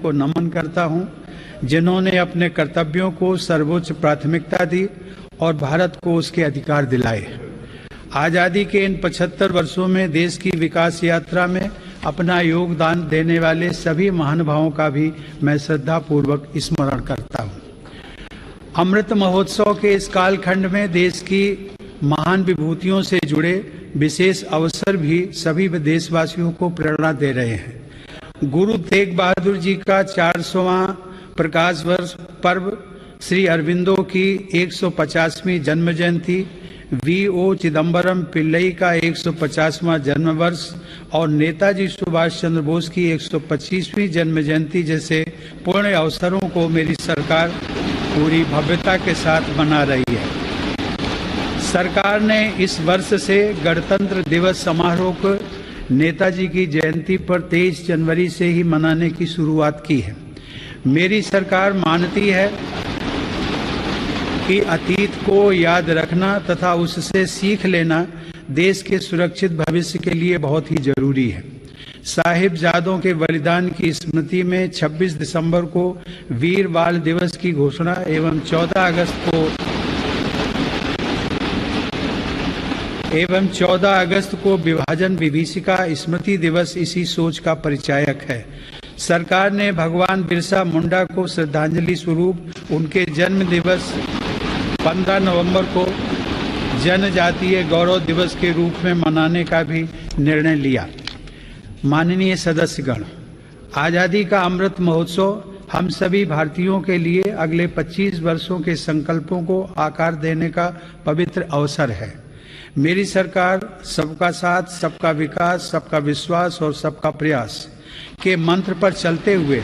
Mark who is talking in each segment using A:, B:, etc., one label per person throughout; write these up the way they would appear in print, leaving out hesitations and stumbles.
A: को नमन करता हूं, जिन्होंने अपने कर्तव्यों को सर्वोच्च प्राथमिकता दी और भारत को उसके अधिकार दिलाए। आजादी के इन 75 वर्षों में देश की विकास यात्रा में अपना योगदान देने वाले सभी महानुभावों का भी मैं श्रद्धापूर्वक स्मरण करता हूं। अमृत महोत्सव के इस कालखंड में देश की महान विभूतियों से जुड़े विशेष अवसर भी सभी देशवासियों को प्रेरणा दे रहे हैं। गुरु तेग बहादुर जी का 400वां प्रकाश वर्ष पर्व, श्री अरविंदो की 150वीं जन्म जयंती, V.O. चिदम्बरम पिल्लई का 150वां जन्म वर्ष और नेताजी सुभाष चंद्र बोस की 125वीं जन्म जयंती जैसे पूर्ण अवसरों को मेरी सरकार पूरी भव्यता के साथ मना रही है। सरकार ने इस वर्ष से गणतंत्र दिवस समारोह को नेताजी की जयंती पर 23 जनवरी से ही मनाने की शुरुआत की है। मेरी सरकार मानती है कि अतीत को याद रखना तथा उससे सीख लेना देश के सुरक्षित भविष्य के लिए बहुत ही जरूरी है। साहिबजादों के बलिदान की स्मृति में 26 दिसंबर को वीर बाल दिवस की घोषणा एवं 14 अगस्त को विभाजन विभीषिका स्मृति दिवस इसी सोच का परिचायक है। सरकार ने भगवान बिरसा मुंडा को श्रद्धांजलि स्वरूप उनके जन्म दिवस 15 नवंबर को जनजातीय गौरव दिवस के रूप में मनाने का भी निर्णय लिया। माननीय सदस्यगण, आजादी का अमृत महोत्सव हम सभी भारतीयों के लिए अगले 25 वर्षों के संकल्पों को आकार देने का पवित्र अवसर है। मेरी सरकार सबका साथ, सबका विकास, सबका विश्वास और सबका प्रयास के मंत्र पर चलते हुए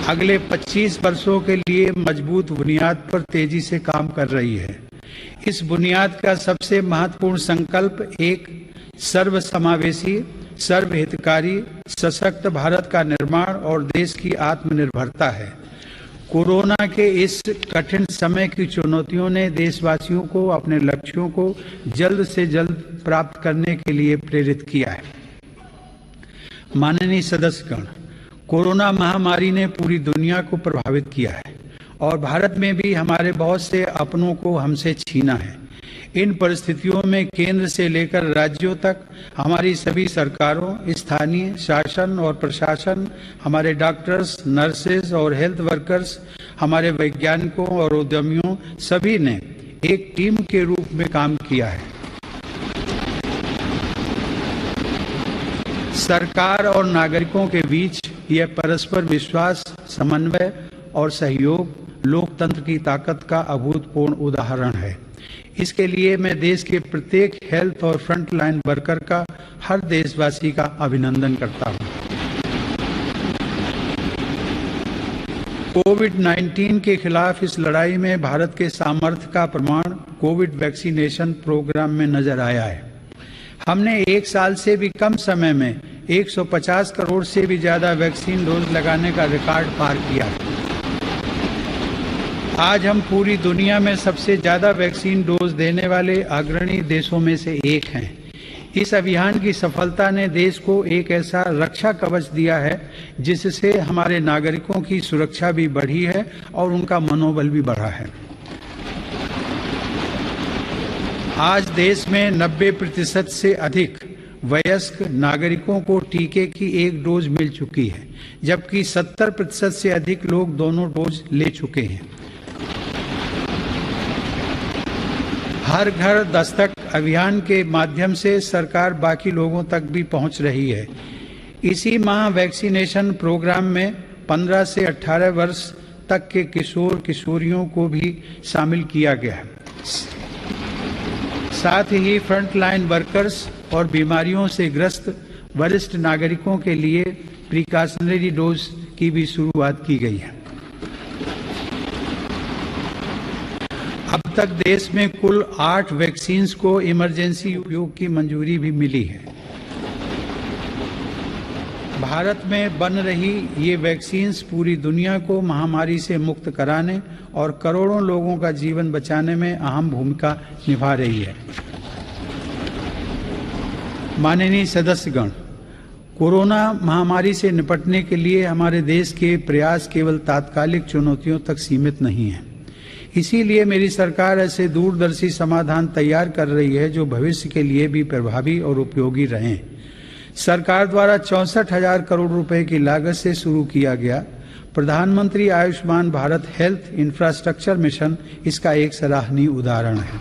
A: अगले 25 वर्षों के लिए मजबूत बुनियाद पर तेजी से काम कर रही है। इस बुनियाद का सबसे महत्वपूर्ण संकल्प एक सर्वसमावेशी, सर्वहितकारी, सशक्त भारत का निर्माण और देश की आत्मनिर्भरता है। कोरोना के इस कठिन समय की चुनौतियों ने देशवासियों को अपने लक्ष्यों को जल्द से जल्द प्राप्त करने के लिए प्रेरित किया है। माननीय सदस्यगण, कोरोना महामारी ने पूरी दुनिया को प्रभावित किया है और भारत में भी हमारे बहुत से अपनों को हमसे छीना है। इन परिस्थितियों में केंद्र से लेकर राज्यों तक हमारी सभी सरकारों, स्थानीय शासन और प्रशासन, हमारे डॉक्टर्स, नर्सेज और हेल्थ वर्कर्स, हमारे वैज्ञानिकों और उद्यमियों सभी ने एक टीम के रूप में काम किया है। सरकार और नागरिकों के बीच यह परस्पर विश्वास, समन्वय और सहयोग लोकतंत्र की ताकत का अभूतपूर्व उदाहरण है। इसके लिए मैं देश के प्रत्येक हेल्थ और फ्रंट लाइन वर्कर का, हर देशवासी का अभिनंदन करता हूं। कोविड-19 के खिलाफ इस लड़ाई में भारत के सामर्थ्य का प्रमाण कोविड वैक्सीनेशन प्रोग्राम में नजर आया है। हमने एक साल से भी कम समय में 150 करोड़ से भी ज्यादा वैक्सीन डोज लगाने का रिकॉर्ड पार किया। आज हम पूरी दुनिया में सबसे ज्यादा वैक्सीन डोज देने वाले अग्रणी देशों में से एक हैं। इस अभियान की सफलता ने देश को एक ऐसा रक्षा कवच दिया है जिससे हमारे नागरिकों की सुरक्षा भी बढ़ी है और उनका मनोबल भी बढ़ा है। आज देश में 90% से अधिक वयस्क नागरिकों को टीके की एक डोज मिल चुकी है, जबकि 70% से अधिक लोग दोनों डोज ले चुके हैं। हर घर दस्तक अभियान के माध्यम से सरकार बाकी लोगों तक भी पहुंच रही है। इसी माह वैक्सीनेशन प्रोग्राम में 15 से 18 वर्ष तक के किशोर किशोरियों को भी शामिल किया गया है। साथ ही फ्रंट लाइन वर्कर्स और बीमारियों से ग्रस्त वरिष्ठ नागरिकों के लिए प्रिकॉशनरी डोज की भी शुरुआत की गई है। अब तक देश में कुल 8 वैक्सीन्स को इमरजेंसी उपयोग की मंजूरी भी मिली है। भारत में बन रही ये वैक्सीन्स पूरी दुनिया को महामारी से मुक्त कराने और करोड़ों लोगों का जीवन बचाने में अहम भूमिका निभा रही है। माननीय सदस्यगण, कोरोना महामारी से निपटने के लिए हमारे देश के प्रयास केवल तात्कालिक चुनौतियों तक सीमित नहीं हैं। इसीलिए मेरी सरकार ऐसे दूरदर्शी समाधान तैयार कर रही है जो भविष्य के लिए भी प्रभावी और उपयोगी रहें। सरकार द्वारा 64,000 करोड़ रुपए की लागत से शुरू किया गया प्रधानमंत्री Ayushman Bharat health infrastructure mission इसका एक सराहनीय उदाहरण है।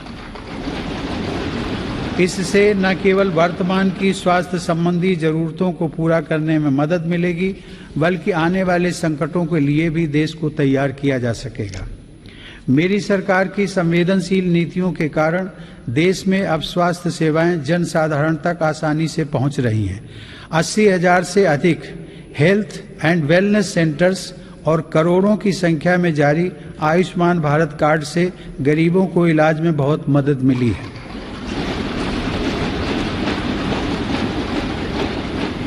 A: इससे न केवल वर्तमान की स्वास्थ्य संबंधी जरूरतों को पूरा करने में मदद मिलेगी, बल्कि आने वाले संकटों के लिए भी देश को तैयार किया जा सकेगा। मेरी सरकार की संवेदनशील नीतियों के कारण देश में अब स्वास्थ्य सेवाएं जन साधारण तक आसानी से पहुंच रही हैं। 80,000 से अधिक हेल्थ एंड वेलनेस सेंटर्स और करोड़ों की संख्या में जारी आयुष्मान भारत कार्ड से गरीबों को इलाज में बहुत मदद मिली है।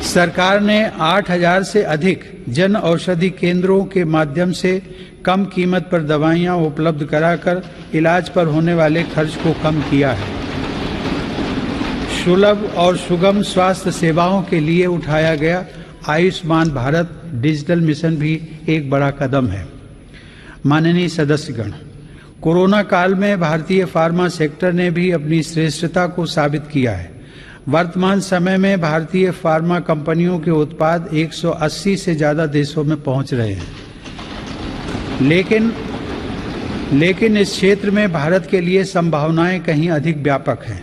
A: सरकार ने 8,000 से अधिक जन औषधि केंद्रों के माध्यम से कम कीमत पर दवाइयां उपलब्ध कराकर इलाज पर होने वाले खर्च को कम किया है। सुलभ और सुगम स्वास्थ्य सेवाओं के लिए उठाया गया आयुष्मान भारत डिजिटल मिशन भी एक बड़ा कदम है। माननीय सदस्यगण, कोरोना काल में भारतीय फार्मा सेक्टर ने भी अपनी श्रेष्ठता को साबित किया है। वर्तमान समय में भारतीय फार्मा कंपनियों के उत्पाद 180 से ज्यादा देशों में पहुंच रहे हैं। लेकिन इस क्षेत्र में भारत के लिए संभावनाएं कहीं अधिक व्यापक हैं।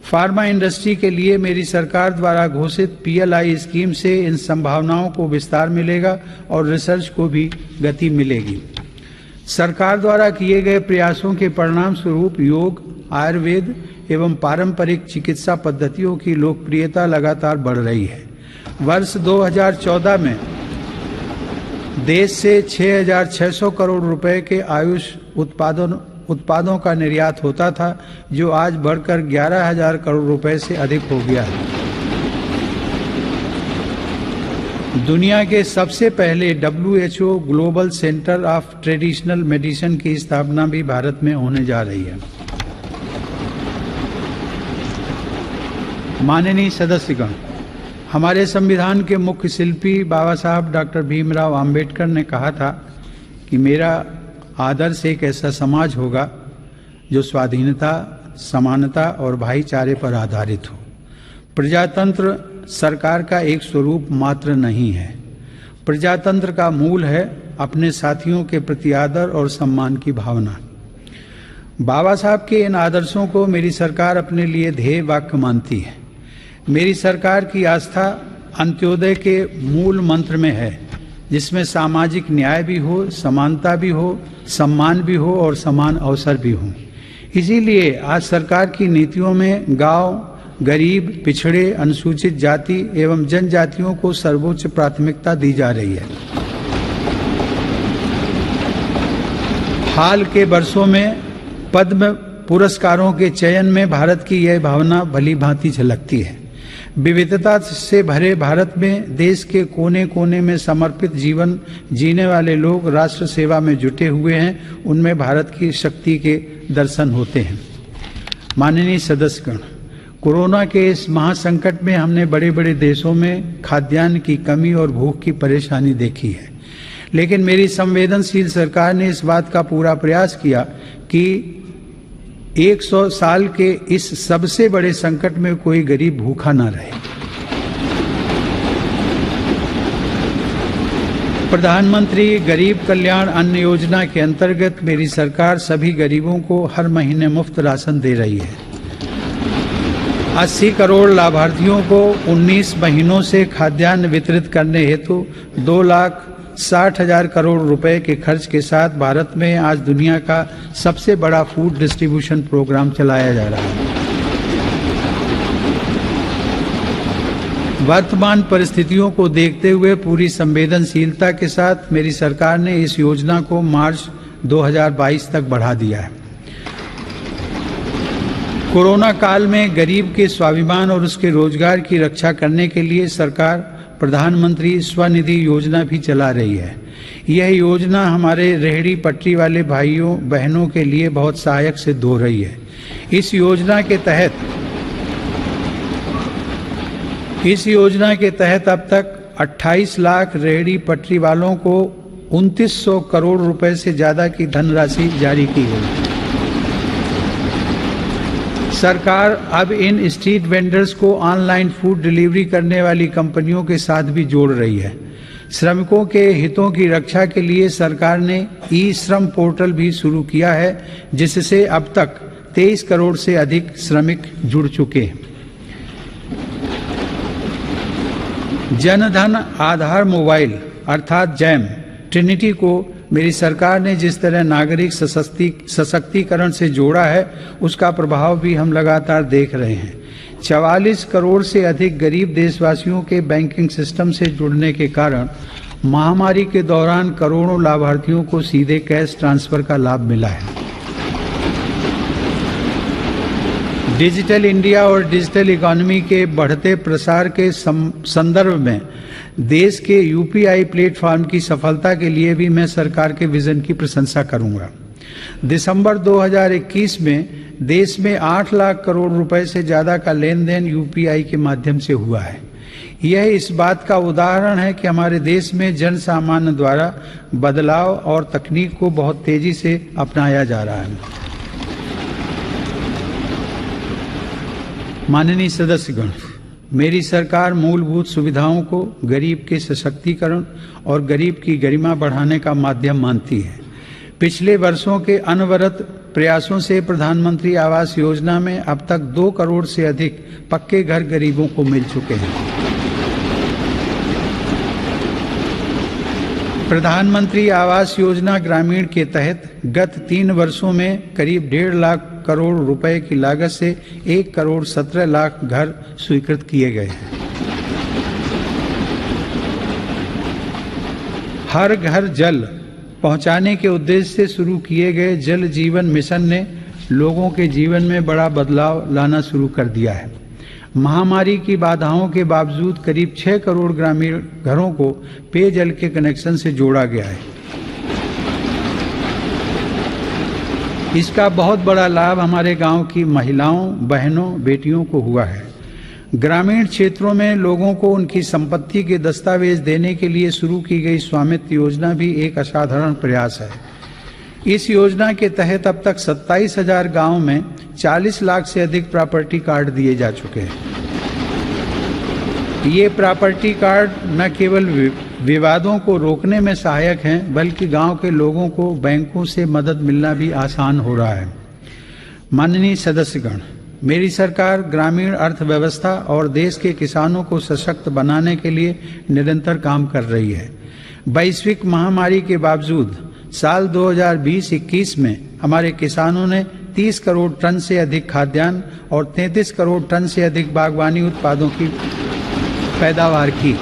A: फार्मा इंडस्ट्री के लिए मेरी सरकार द्वारा घोषित PLI स्कीम से इन संभावनाओं को विस्तार मिलेगा और रिसर्च को भी गति मिलेगी। सरकार द्वारा किए गए प्रयासों के परिणाम स्वरूप योग, आयुर्वेद एवं पारंपरिक चिकित्सा पद्धतियों की लोकप्रियता लगातार बढ़ रही है। वर्ष 2014 में देश से 6,600 करोड़ रुपए के आयुष उत्पादों का निर्यात होता था, जो आज बढ़कर 11,000 करोड़ रुपए से अधिक हो गया है। दुनिया के सबसे पहले WHO global centre of traditional medicine की स्थापना भी भारत में होने जा रही है। माननीय सदस्यगण, हमारे संविधान के मुख्य शिल्पी बाबा साहब डॉक्टर भीमराव अंबेडकर ने कहा था कि मेरा आदर्श एक ऐसा समाज होगा जो स्वाधीनता, समानता और भाईचारे पर आधारित हो। प्रजातंत्र सरकार का एक स्वरूप मात्र नहीं है। प्रजातंत्र का मूल है अपने साथियों के प्रति आदर और सम्मान की भावना। बाबा साहब के इन आदर्शों को मेरी सरकार अपने लिए ध्येय वाक्य मानती है। मेरी सरकार की आस्था अंत्योदय के मूल मंत्र में है, जिसमें सामाजिक न्याय भी हो, समानता भी हो, सम्मान भी हो और समान अवसर भी हो। इसीलिए आज सरकार की नीतियों में गांव, गरीब, पिछड़े, अनुसूचित जाति एवं जनजातियों को सर्वोच्च प्राथमिकता दी जा रही है। हाल के वर्षों में पद्म पुरस्कारों के चयन में भारत की यह भावना भली भांति झलकती है। विविधता से भरे भारत में देश के कोने कोने में समर्पित जीवन जीने वाले लोग राष्ट्र सेवा में जुटे हुए हैं। उनमें भारत की शक्ति के दर्शन होते हैं। माननीय सदस्यगण, कोरोना के इस महासंकट में हमने बड़े बड़े देशों में खाद्यान्न की कमी और भूख की परेशानी देखी है, लेकिन मेरी संवेदनशील सरकार ने इस बात का पूरा प्रयास किया कि 100 साल के इस सबसे बड़े संकट में कोई गरीब भूखा ना रहे। प्रधानमंत्री गरीब कल्याण अन्न योजना के अंतर्गत मेरी सरकार सभी गरीबों को हर महीने मुफ्त राशन दे रही है। 80 करोड़ लाभार्थियों को 19 महीनों से खाद्यान्न वितरित करने हेतु 2,60,000 करोड़ रुपए के खर्च के साथ भारत में आज दुनिया का सबसे बड़ा फूड डिस्ट्रीब्यूशन प्रोग्राम चलाया जा रहा है। वर्तमान परिस्थितियों को देखते हुए पूरी संवेदनशीलता के साथ मेरी सरकार ने इस योजना को मार्च 2022 तक बढ़ा दिया है। कोरोना काल में गरीब के स्वाभिमान और उसके रोजगार की रक्षा करने के लिए सरकार प्रधानमंत्री स्वनिधि योजना भी चला रही है। यह योजना हमारे रेहड़ी पटरी वाले भाइयों बहनों के लिए बहुत सहायक सिद्ध हो रही है। इस योजना के तहत अब तक 28 लाख रेहड़ी पटरी वालों को 2900 करोड़ रुपए से ज्यादा की धनराशि जारी की गई। सरकार अब इन स्ट्रीट वेंडर्स को ऑनलाइन फूड डिलीवरी करने वाली कंपनियों के साथ भी जोड़ रही है। श्रमिकों के हितों की रक्षा के लिए सरकार ने ई श्रम पोर्टल भी शुरू किया है, जिससे अब तक 23 करोड़ से अधिक श्रमिक जुड़ चुके हैं। जनधन आधार मोबाइल अर्थात जैम ट्रिनिटी को मेरी सरकार ने जिस तरह नागरिक सशक्तिकरण से जोड़ा है, उसका प्रभाव भी हम लगातार देख रहे हैं। 44 करोड़ से अधिक गरीब देशवासियों के बैंकिंग सिस्टम से जुड़ने के कारण महामारी के दौरान करोड़ों लाभार्थियों को सीधे कैश ट्रांसफर का लाभ मिला है। डिजिटल इंडिया और डिजिटल इकोनॉमी के बढ़ते प्रसार के संदर्भ में देश के यूपीआई प्लेटफॉर्म की सफलता के लिए भी मैं सरकार के विजन की प्रशंसा करूंगा। दिसंबर 2021 में देश में 8 लाख करोड़ रुपए से ज्यादा का लेन देन यूपीआई के माध्यम से हुआ है। यह इस बात का उदाहरण है कि हमारे देश में जन सामान्य द्वारा बदलाव और तकनीक को बहुत तेजी से अपनाया जा रहा है। माननीय सदस्यगण, मेरी सरकार मूलभूत सुविधाओं को गरीब के सशक्तिकरण और गरीब की गरिमा बढ़ाने का माध्यम मानती है। पिछले वर्षों के अनवरत प्रयासों से प्रधानमंत्री आवास योजना में अब तक 2 करोड़ से अधिक पक्के घर गरीबों को मिल चुके हैं। प्रधानमंत्री आवास योजना ग्रामीण के तहत गत 3 वर्षों में करीब 1.5 लाख करोड़ रुपए की लागत से 1 करोड़ 17 लाख घर स्वीकृत किए गए हैं। हर घर जल पहुंचाने के उद्देश्य से शुरू किए गए जल जीवन मिशन ने लोगों के जीवन में बड़ा बदलाव लाना शुरू कर दिया है। महामारी की बाधाओं के बावजूद करीब 6 करोड़ ग्रामीण घरों को पेयजल के कनेक्शन से जोड़ा गया है। इसका बहुत बड़ा लाभ हमारे गांव की महिलाओं, बहनों, बेटियों को हुआ है। ग्रामीण क्षेत्रों में लोगों को उनकी संपत्ति के दस्तावेज देने के लिए शुरू की गई स्वामित्व योजना भी एक असाधारण प्रयास है। इस योजना के तहत अब तक 27,000 गांवों में 40 लाख से अधिक प्रॉपर्टी कार्ड दिए जा चुके हैं। ये प्रॉपर्टी कार्ड न केवल विवादों को रोकने में सहायक हैं, बल्कि गांव के लोगों को बैंकों से मदद मिलना भी आसान हो रहा है। माननीय सदस्यगण, मेरी सरकार ग्रामीण अर्थव्यवस्था और देश के किसानों को सशक्त बनाने के लिए निरंतर काम कर रही है। वैश्विक महामारी के बावजूद साल 2020-21 में हमारे किसानों ने 30 करोड़ टन से अधिक खाद्यान्न और 33 करोड़ टन से अधिक बागवानी उत्पादों की पैदावार की।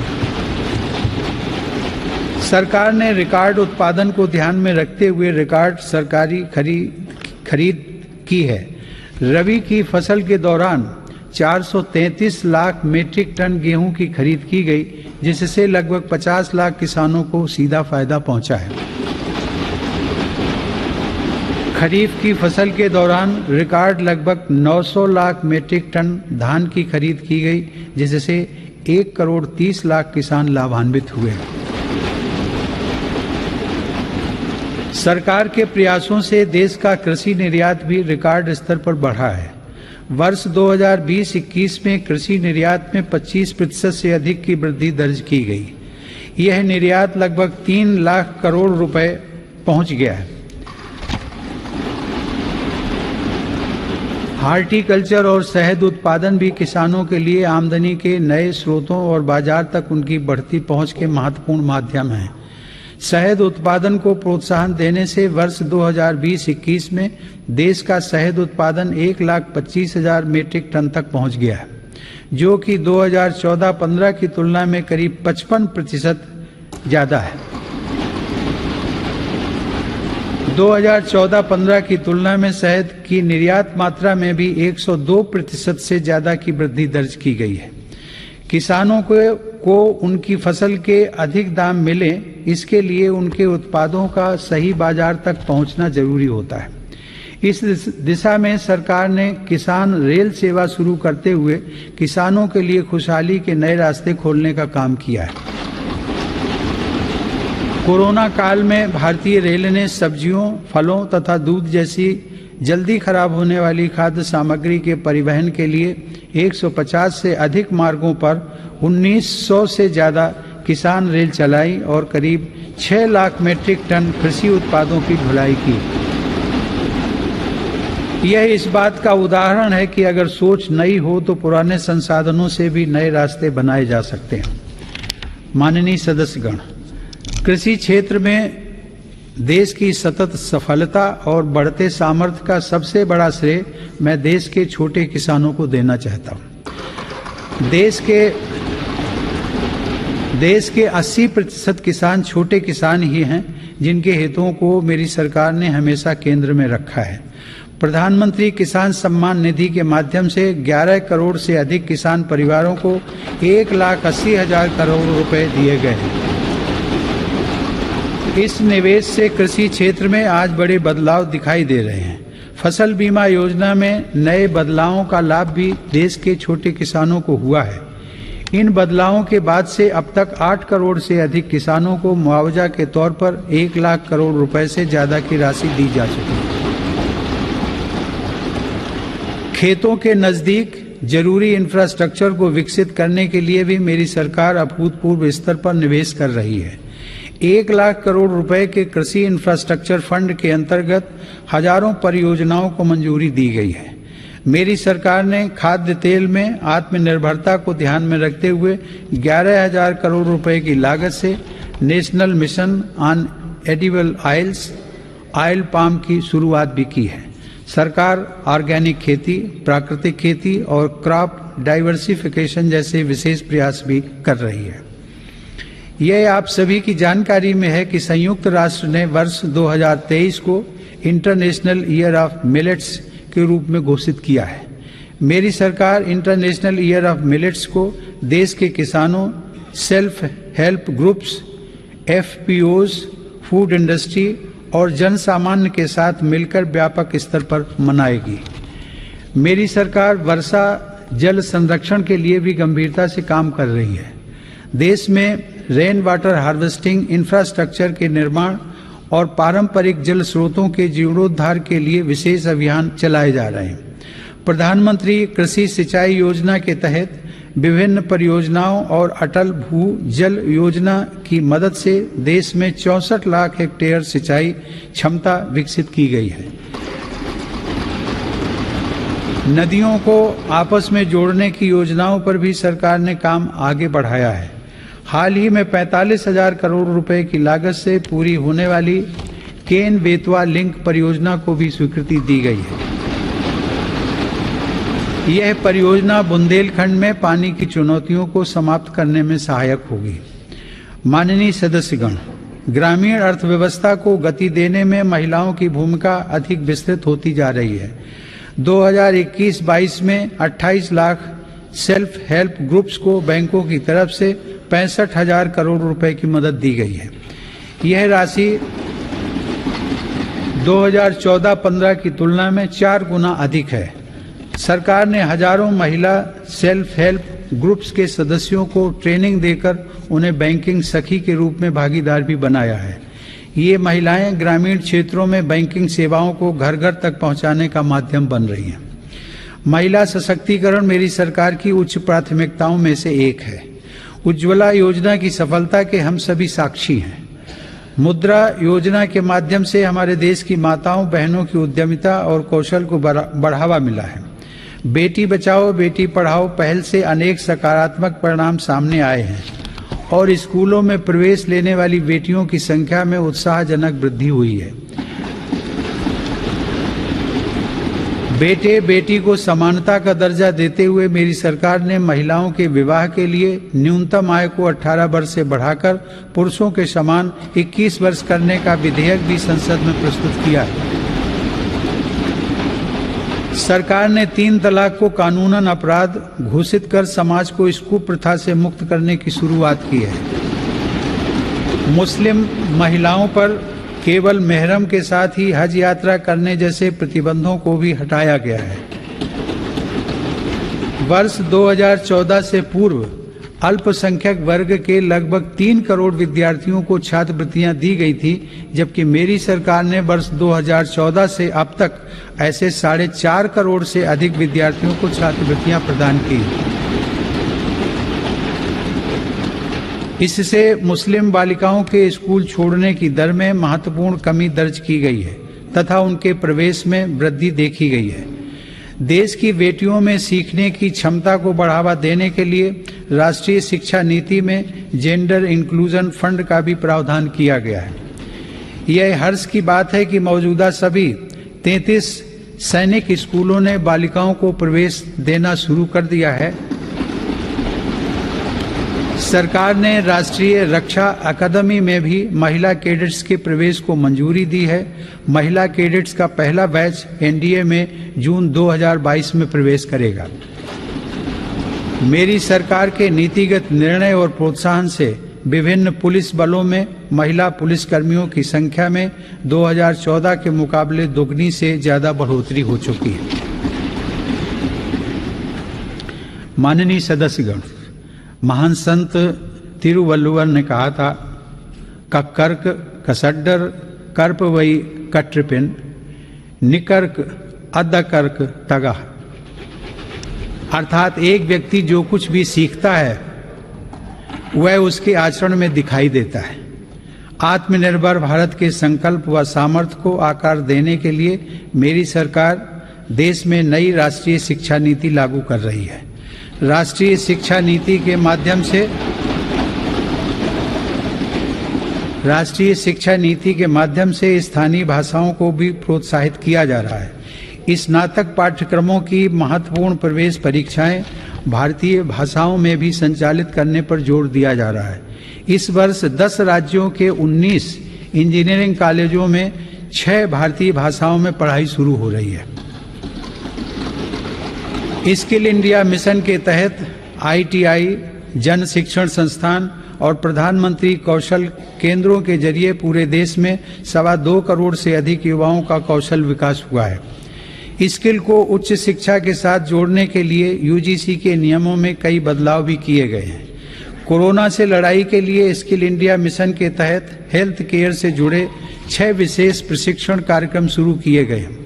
A: सरकार ने रिकॉर्ड उत्पादन को ध्यान में रखते हुए रिकॉर्ड सरकारी खरीद की है। रबी की फसल के दौरान 433 लाख मीट्रिक टन गेहूं की खरीद की गई, जिससे लगभग 50 लाख किसानों को सीधा फायदा पहुंचा है। खरीफ की फसल के दौरान रिकॉर्ड लगभग 900 लाख मीट्रिक टन धान की खरीद की गई, जिससे 1 करोड़ 30 लाख किसान लाभान्वित हुए। सरकार के प्रयासों से देश का कृषि निर्यात भी रिकॉर्ड स्तर पर बढ़ा है। वर्ष 2020-21 में कृषि निर्यात में 25% से अधिक की वृद्धि दर्ज की गई। यह निर्यात लगभग 3 लाख करोड़ रुपए पहुंच गया है। हार्टिकल्चर और शहद उत्पादन भी किसानों के लिए आमदनी के नए स्रोतों और बाजार तक उनकी बढ़ती पहुंच के महत्वपूर्ण माध्यम हैं। शहद उत्पादन को प्रोत्साहन देने से वर्ष 2020-21 में देश का शहद उत्पादन 1,25,000 मीट्रिक टन तक पहुंच गया है, जो कि 2014-15 की तुलना में करीब 55% ज्यादा है। 2014-15 की तुलना में शहद की निर्यात मात्रा में भी 102% से ज्यादा की वृद्धि दर्ज की गई है। किसानों को उनकी फसल के अधिक दाम मिले, इसके लिए उनके उत्पादों का सही बाजार तक पहुंचना जरूरी होता है। इस दिशा में सरकार ने किसान रेल सेवा शुरू करते हुए किसानों के लिए खुशहाली के नए रास्ते खोलने का काम किया है। कोरोना काल में भारतीय रेल ने सब्जियों, फलों तथा दूध जैसी जल्दी खराब होने वाली खाद्य सामग्री के परिवहन के लिए 150 से अधिक मार्गों पर 1900 से ज्यादा किसान रेल चलाई और करीब 6 लाख मीट्रिक टन कृषि उत्पादों की ढुलाई की। यह इस बात का उदाहरण है कि अगर सोच नई हो तो पुराने संसाधनों से भी नए रास्ते बनाए जा सकते हैं। माननीय सदस्यगण, कृषि क्षेत्र में देश की सतत सफलता और बढ़ते सामर्थ्य का सबसे बड़ा श्रेय मैं देश के छोटे किसानों को देना चाहता हूं। देश के 80% किसान छोटे किसान ही हैं, जिनके हितों को मेरी सरकार ने हमेशा केंद्र में रखा है। प्रधानमंत्री किसान सम्मान निधि के माध्यम से 11 करोड़ से अधिक किसान परिवारों को 1,80,000 करोड़ रुपए दिए गए हैं। इस निवेश से कृषि क्षेत्र में आज बड़े बदलाव दिखाई दे रहे हैं। फसल बीमा योजना में नए बदलावों का लाभ भी देश के छोटे किसानों को हुआ है। इन बदलावों के बाद से अब तक 8 करोड़ से अधिक किसानों को मुआवजा के तौर पर 1 लाख करोड़ रुपए से ज्यादा की राशि दी जा चुकी है। खेतों के नजदीक जरूरी इंफ्रास्ट्रक्चर को विकसित करने के लिए भी मेरी सरकार अभूतपूर्व स्तर पर निवेश कर रही है। 1 लाख करोड़ रुपए के कृषि इंफ्रास्ट्रक्चर फंड के अंतर्गत हजारों परियोजनाओं को मंजूरी दी गई है। मेरी सरकार ने खाद्य तेल में आत्मनिर्भरता को ध्यान में रखते हुए 11,000 करोड़ रुपए की लागत से national mission on edible oils, oil palm की शुरुआत भी की है। सरकार ऑर्गेनिक खेती, प्राकृतिक खेती और क्रॉप डाइवर्सिफिकेशन जैसे विशेष प्रयास भी कर रही है। यह आप सभी की जानकारी में है कि संयुक्त राष्ट्र ने वर्ष 2023 को इंटरनेशनल ईयर ऑफ मिलेट्स के रूप में घोषित किया है। मेरी सरकार इंटरनेशनल ईयर ऑफ मिलेट्स को देश के किसानों, self help groups, FPOs, food industry और जन सामान्य के साथ मिलकर व्यापक स्तर पर मनाएगी। मेरी सरकार वर्षा जल संरक्षण के लिए भी गंभीरता से काम कर रही है। देश में रेन वाटर हार्वेस्टिंग इंफ्रास्ट्रक्चर के निर्माण और पारंपरिक जल स्रोतों के जीर्णोद्धार के लिए विशेष अभियान चलाए जा रहे हैं। प्रधानमंत्री कृषि सिंचाई योजना के तहत विभिन्न परियोजनाओं और अटल भू जल योजना की मदद से देश में 64 लाख हेक्टेयर सिंचाई क्षमता विकसित की गई है। नदियों को आपस में जोड़ने की योजनाओं पर भी सरकार ने काम आगे बढ़ाया है। हाल ही में 45,000 करोड़ रुपए की लागत से पूरी होने वाली केन बेतवा लिंक परियोजना को भी स्वीकृति दी गई है। यह परियोजना बुंदेलखंड में पानी की चुनौतियों को समाप्त करने में सहायक होगी। माननीय सदस्यगण, ग्रामीण अर्थव्यवस्था को गति देने में महिलाओं की भूमिका अधिक विस्तृत होती जा रही है। 2021-22 में 28 लाख सेल्फ हेल्प ग्रुप्स को बैंकों की तरफ से 65,000 करोड़ रुपए की मदद दी गई है। यह राशि 2014-15 की तुलना में 4 गुना अधिक है। सरकार ने हजारों महिला सेल्फ हेल्प ग्रुप्स के सदस्यों को ट्रेनिंग देकर उन्हें बैंकिंग सखी के रूप में भागीदार भी बनाया है। ये महिलाएं ग्रामीण क्षेत्रों में बैंकिंग सेवाओं को घर घर तक पहुंचाने का माध्यम बन रही हैं। महिला सशक्तिकरण मेरी सरकार की उच्च प्राथमिकताओं में से एक है। उज्ज्वला योजना की सफलता के हम सभी साक्षी हैं। मुद्रा योजना के माध्यम से हमारे देश की माताओं बहनों की उद्यमिता और कौशल को बढ़ावा मिला है। बेटी बचाओ बेटी पढ़ाओ पहल से अनेक सकारात्मक परिणाम सामने आए हैं और स्कूलों में प्रवेश लेने वाली बेटियों की संख्या में उत्साहजनक वृद्धि हुई है। बेटे बेटी को समानता का दर्जा देते हुए मेरी सरकार ने महिलाओं के विवाह के लिए न्यूनतम आय को 18 वर्ष से बढ़ाकर पुरुषों के समान 21 वर्ष करने का विधेयक भी संसद में प्रस्तुत किया है। सरकार ने 3 तलाक को कानूनन अपराध घोषित कर समाज को इस कुप्रथा से मुक्त करने की शुरुआत की है। मुस्लिम महिलाओं पर केवल मेहरम के साथ ही हज यात्रा करने जैसे प्रतिबंधों को भी हटाया गया है। वर्ष 2014 से पूर्व अल्पसंख्यक वर्ग के लगभग 3 करोड़ विद्यार्थियों को छात्रवृत्तियां दी गई थी, जबकि मेरी सरकार ने वर्ष 2014 से अब तक ऐसे 4.5 करोड़ से अधिक विद्यार्थियों को छात्रवृत्तियां प्रदान की। इससे मुस्लिम बालिकाओं के स्कूल छोड़ने की दर में महत्वपूर्ण कमी दर्ज की गई है तथा उनके प्रवेश में वृद्धि देखी गई है। देश की बेटियों में सीखने की क्षमता को बढ़ावा देने के लिए राष्ट्रीय शिक्षा नीति में जेंडर इंक्लूजन फंड का भी प्रावधान किया गया है। यह हर्ष की बात है कि मौजूदा सभी 33 सैनिक स्कूलों ने बालिकाओं को प्रवेश देना शुरू कर दिया है। सरकार ने राष्ट्रीय रक्षा अकादमी में भी महिला कैडेट्स के प्रवेश को मंजूरी दी है। महिला कैडेट्स का पहला बैच एनडीए में जून 2022 में प्रवेश करेगा। मेरी सरकार के नीतिगत निर्णय और प्रोत्साहन से विभिन्न पुलिस बलों में महिला पुलिसकर्मियों की संख्या में 2014 के मुकाबले दोगुनी से ज्यादा बढ़ोतरी हो चुकी है। माननीय सदस्यगण, महान संत तिरुवल्लुवर ने कहा था, कक्कर्क कसड्डर कर्प वई कट्रपिन निकर्क अद्दकर्क तगा। अर्थात एक व्यक्ति जो कुछ भी सीखता है वह उसके आचरण में दिखाई देता है। आत्मनिर्भर भारत के संकल्प व सामर्थ्य को आकार देने के लिए मेरी सरकार देश में नई राष्ट्रीय शिक्षा नीति लागू कर रही है। राष्ट्रीय शिक्षा नीति के माध्यम से स्थानीय भाषाओं को भी प्रोत्साहित किया जा रहा है। स्नातक पाठ्यक्रमों की महत्वपूर्ण प्रवेश परीक्षाएं भारतीय भाषाओं में भी संचालित करने पर जोर दिया जा रहा है। इस वर्ष 10 राज्यों के 19 इंजीनियरिंग कॉलेजों में 6 भारतीय भाषाओं में पढ़ाई शुरू हो रही है। स्किल इंडिया मिशन के तहत आईटीआई, जन शिक्षण संस्थान और प्रधानमंत्री कौशल केंद्रों के जरिए पूरे देश में 2.25 करोड़ से अधिक युवाओं का कौशल विकास हुआ है। स्किल को उच्च शिक्षा के साथ जोड़ने के लिए यूजीसी के नियमों में कई बदलाव भी किए गए हैं। कोरोना से लड़ाई के लिए स्किल इंडिया मिशन के तहत हेल्थ केयर से जुड़े 6 विशेष प्रशिक्षण कार्यक्रम शुरू किए गए हैं।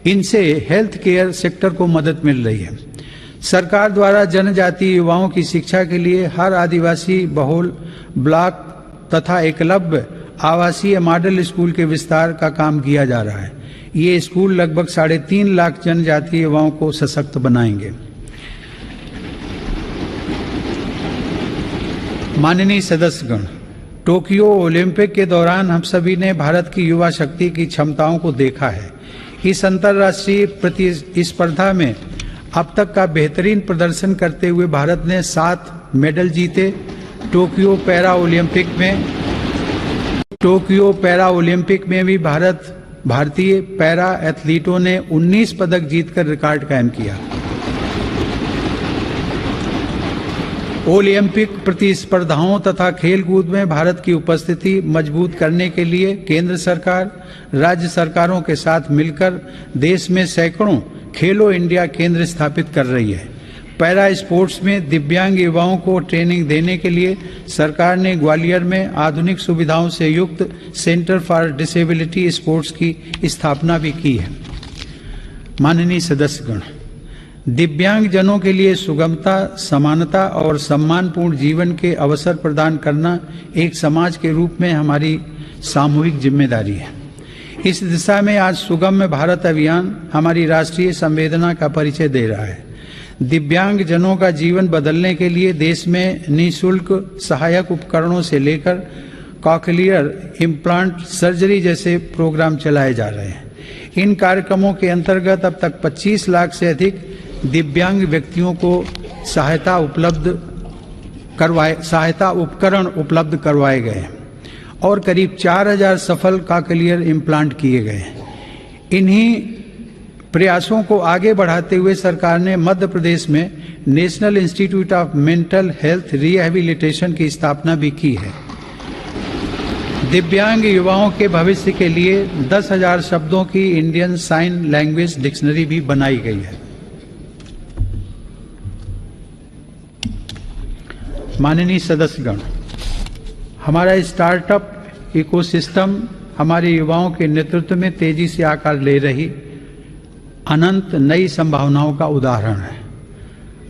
A: इनसे हेल्थ केयर सेक्टर को मदद मिल रही है। सरकार द्वारा जनजातीय युवाओं की शिक्षा के लिए हर आदिवासी बहुल ब्लॉक तथा एकलव्य आवासीय मॉडल स्कूल के विस्तार का काम किया जा रहा है। ये स्कूल लगभग 3.5 लाख जनजातीय युवाओं को सशक्त बनाएंगे। माननीय सदस्यगण, टोक्यो ओलंपिक के दौरान हम सभी ने भारत की युवा शक्ति की क्षमताओं को देखा है। इस अंतर्राष्ट्रीय प्रतिस्पर्धा में अब तक का बेहतरीन प्रदर्शन करते हुए भारत ने 7 मेडल जीते। टोक्यो पैरा ओलंपिक में भी भारतीय पैरा एथलीटों ने 19 पदक जीतकर रिकॉर्ड कायम किया। ओलंपिक प्रतिस्पर्धाओं तथा खेलकूद में भारत की उपस्थिति मजबूत करने के लिए केंद्र सरकार राज्य सरकारों के साथ मिलकर देश में सैकड़ों खेलो इंडिया केंद्र स्थापित कर रही है। पैरा स्पोर्ट्स में दिव्यांग युवाओं को ट्रेनिंग देने के लिए सरकार ने ग्वालियर में आधुनिक सुविधाओं से युक्त सेंटर फॉर डिसेबिलिटी स्पोर्ट्स की स्थापना भी की है। माननीय सदस्यगण, दिव्यांग जनों के लिए सुगमता, समानता और सम्मानपूर्ण जीवन के अवसर प्रदान करना एक समाज के रूप में हमारी सामूहिक जिम्मेदारी है। इस दिशा में आज सुगम्य भारत अभियान हमारी राष्ट्रीय संवेदना का परिचय दे रहा है। दिव्यांग जनों का जीवन बदलने के लिए देश में निःशुल्क सहायक उपकरणों से लेकर कॉकलियर इम्प्लांट सर्जरी जैसे प्रोग्राम चलाए जा रहे हैं। इन कार्यक्रमों के अंतर्गत अब तक 25 लाख से अधिक दिव्यांग व्यक्तियों को सहायता उपकरण उपलब्ध करवाए गए हैं और करीब 4000 सफल कॉकलियर इम्प्लांट किए गए हैं। इन्हीं प्रयासों को आगे बढ़ाते हुए सरकार ने मध्य प्रदेश में national institute of mental health rehabilitation की स्थापना भी की है। दिव्यांग युवाओं के भविष्य के लिए 10,000 शब्दों की इंडियन साइन लैंग्वेज डिक्शनरी भी बनाई गई है। माननीय सदस्यगण, हमारा स्टार्टअप इकोसिस्टम हमारे युवाओं के नेतृत्व में तेजी से आकार ले रही अनंत नई संभावनाओं का उदाहरण है।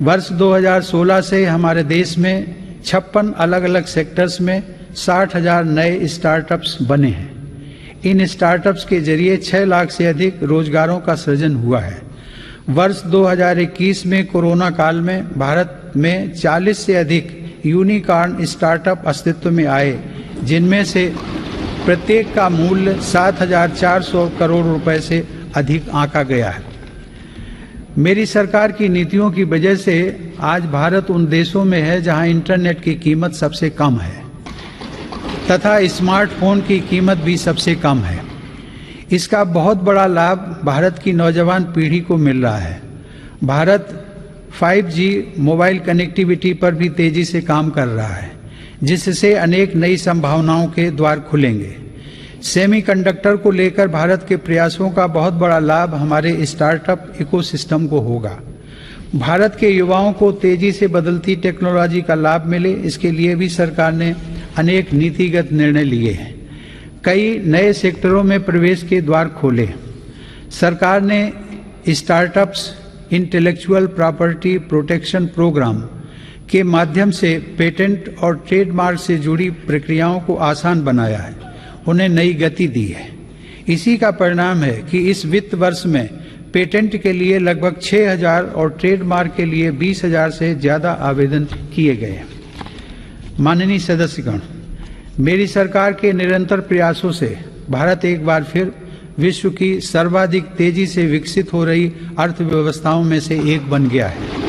A: वर्ष 2016 से हमारे देश में 56 अलग अलग सेक्टर्स में 60,000 नए स्टार्टअप्स बने हैं। इन स्टार्टअप्स के जरिए 6 लाख से अधिक रोजगारों का सृजन हुआ है। वर्ष 2021 में कोरोना काल में भारत में 40 से अधिक यूनिकॉर्न स्टार्टअप अस्तित्व में आए, जिनमें से प्रत्येक का मूल्य 7,400 करोड़ रुपए से अधिक आंका गया है। मेरी सरकार की नीतियों की वजह से आज भारत उन देशों में है जहां इंटरनेट की कीमत सबसे कम है तथा स्मार्टफोन की कीमत भी सबसे कम है। इसका बहुत बड़ा लाभ भारत की नौजवान पीढ़ी को मिल रहा है। भारत 5G मोबाइल कनेक्टिविटी पर भी तेजी से काम कर रहा है, जिससे अनेक नई संभावनाओं के द्वार खुलेंगे। सेमीकंडक्टर को लेकर भारत के प्रयासों का बहुत बड़ा लाभ हमारे स्टार्टअप इकोसिस्टम को होगा। भारत के युवाओं को तेजी से बदलती टेक्नोलॉजी का लाभ मिले, इसके लिए भी सरकार ने अनेक नीतिगत निर्णय लिए हैं। कई नए सेक्टरों में प्रवेश के द्वार खोले। सरकार ने startups intellectual property protection program के माध्यम से पेटेंट और ट्रेडमार्क से जुड़ी प्रक्रियाओं को आसान बनाया है, उन्हें नई गति दी है। इसी का परिणाम है कि इस वित्त वर्ष में पेटेंट के लिए लगभग 6,000 और ट्रेडमार्क के लिए 20,000 से ज़्यादा आवेदन किए गए। माननीय सदस्यगण, मेरी सरकार के निरंतर प्रयासों से भारत एक बार फिर विश्व की सर्वाधिक तेजी से विकसित हो रही अर्थव्यवस्थाओं में से एक बन गया है।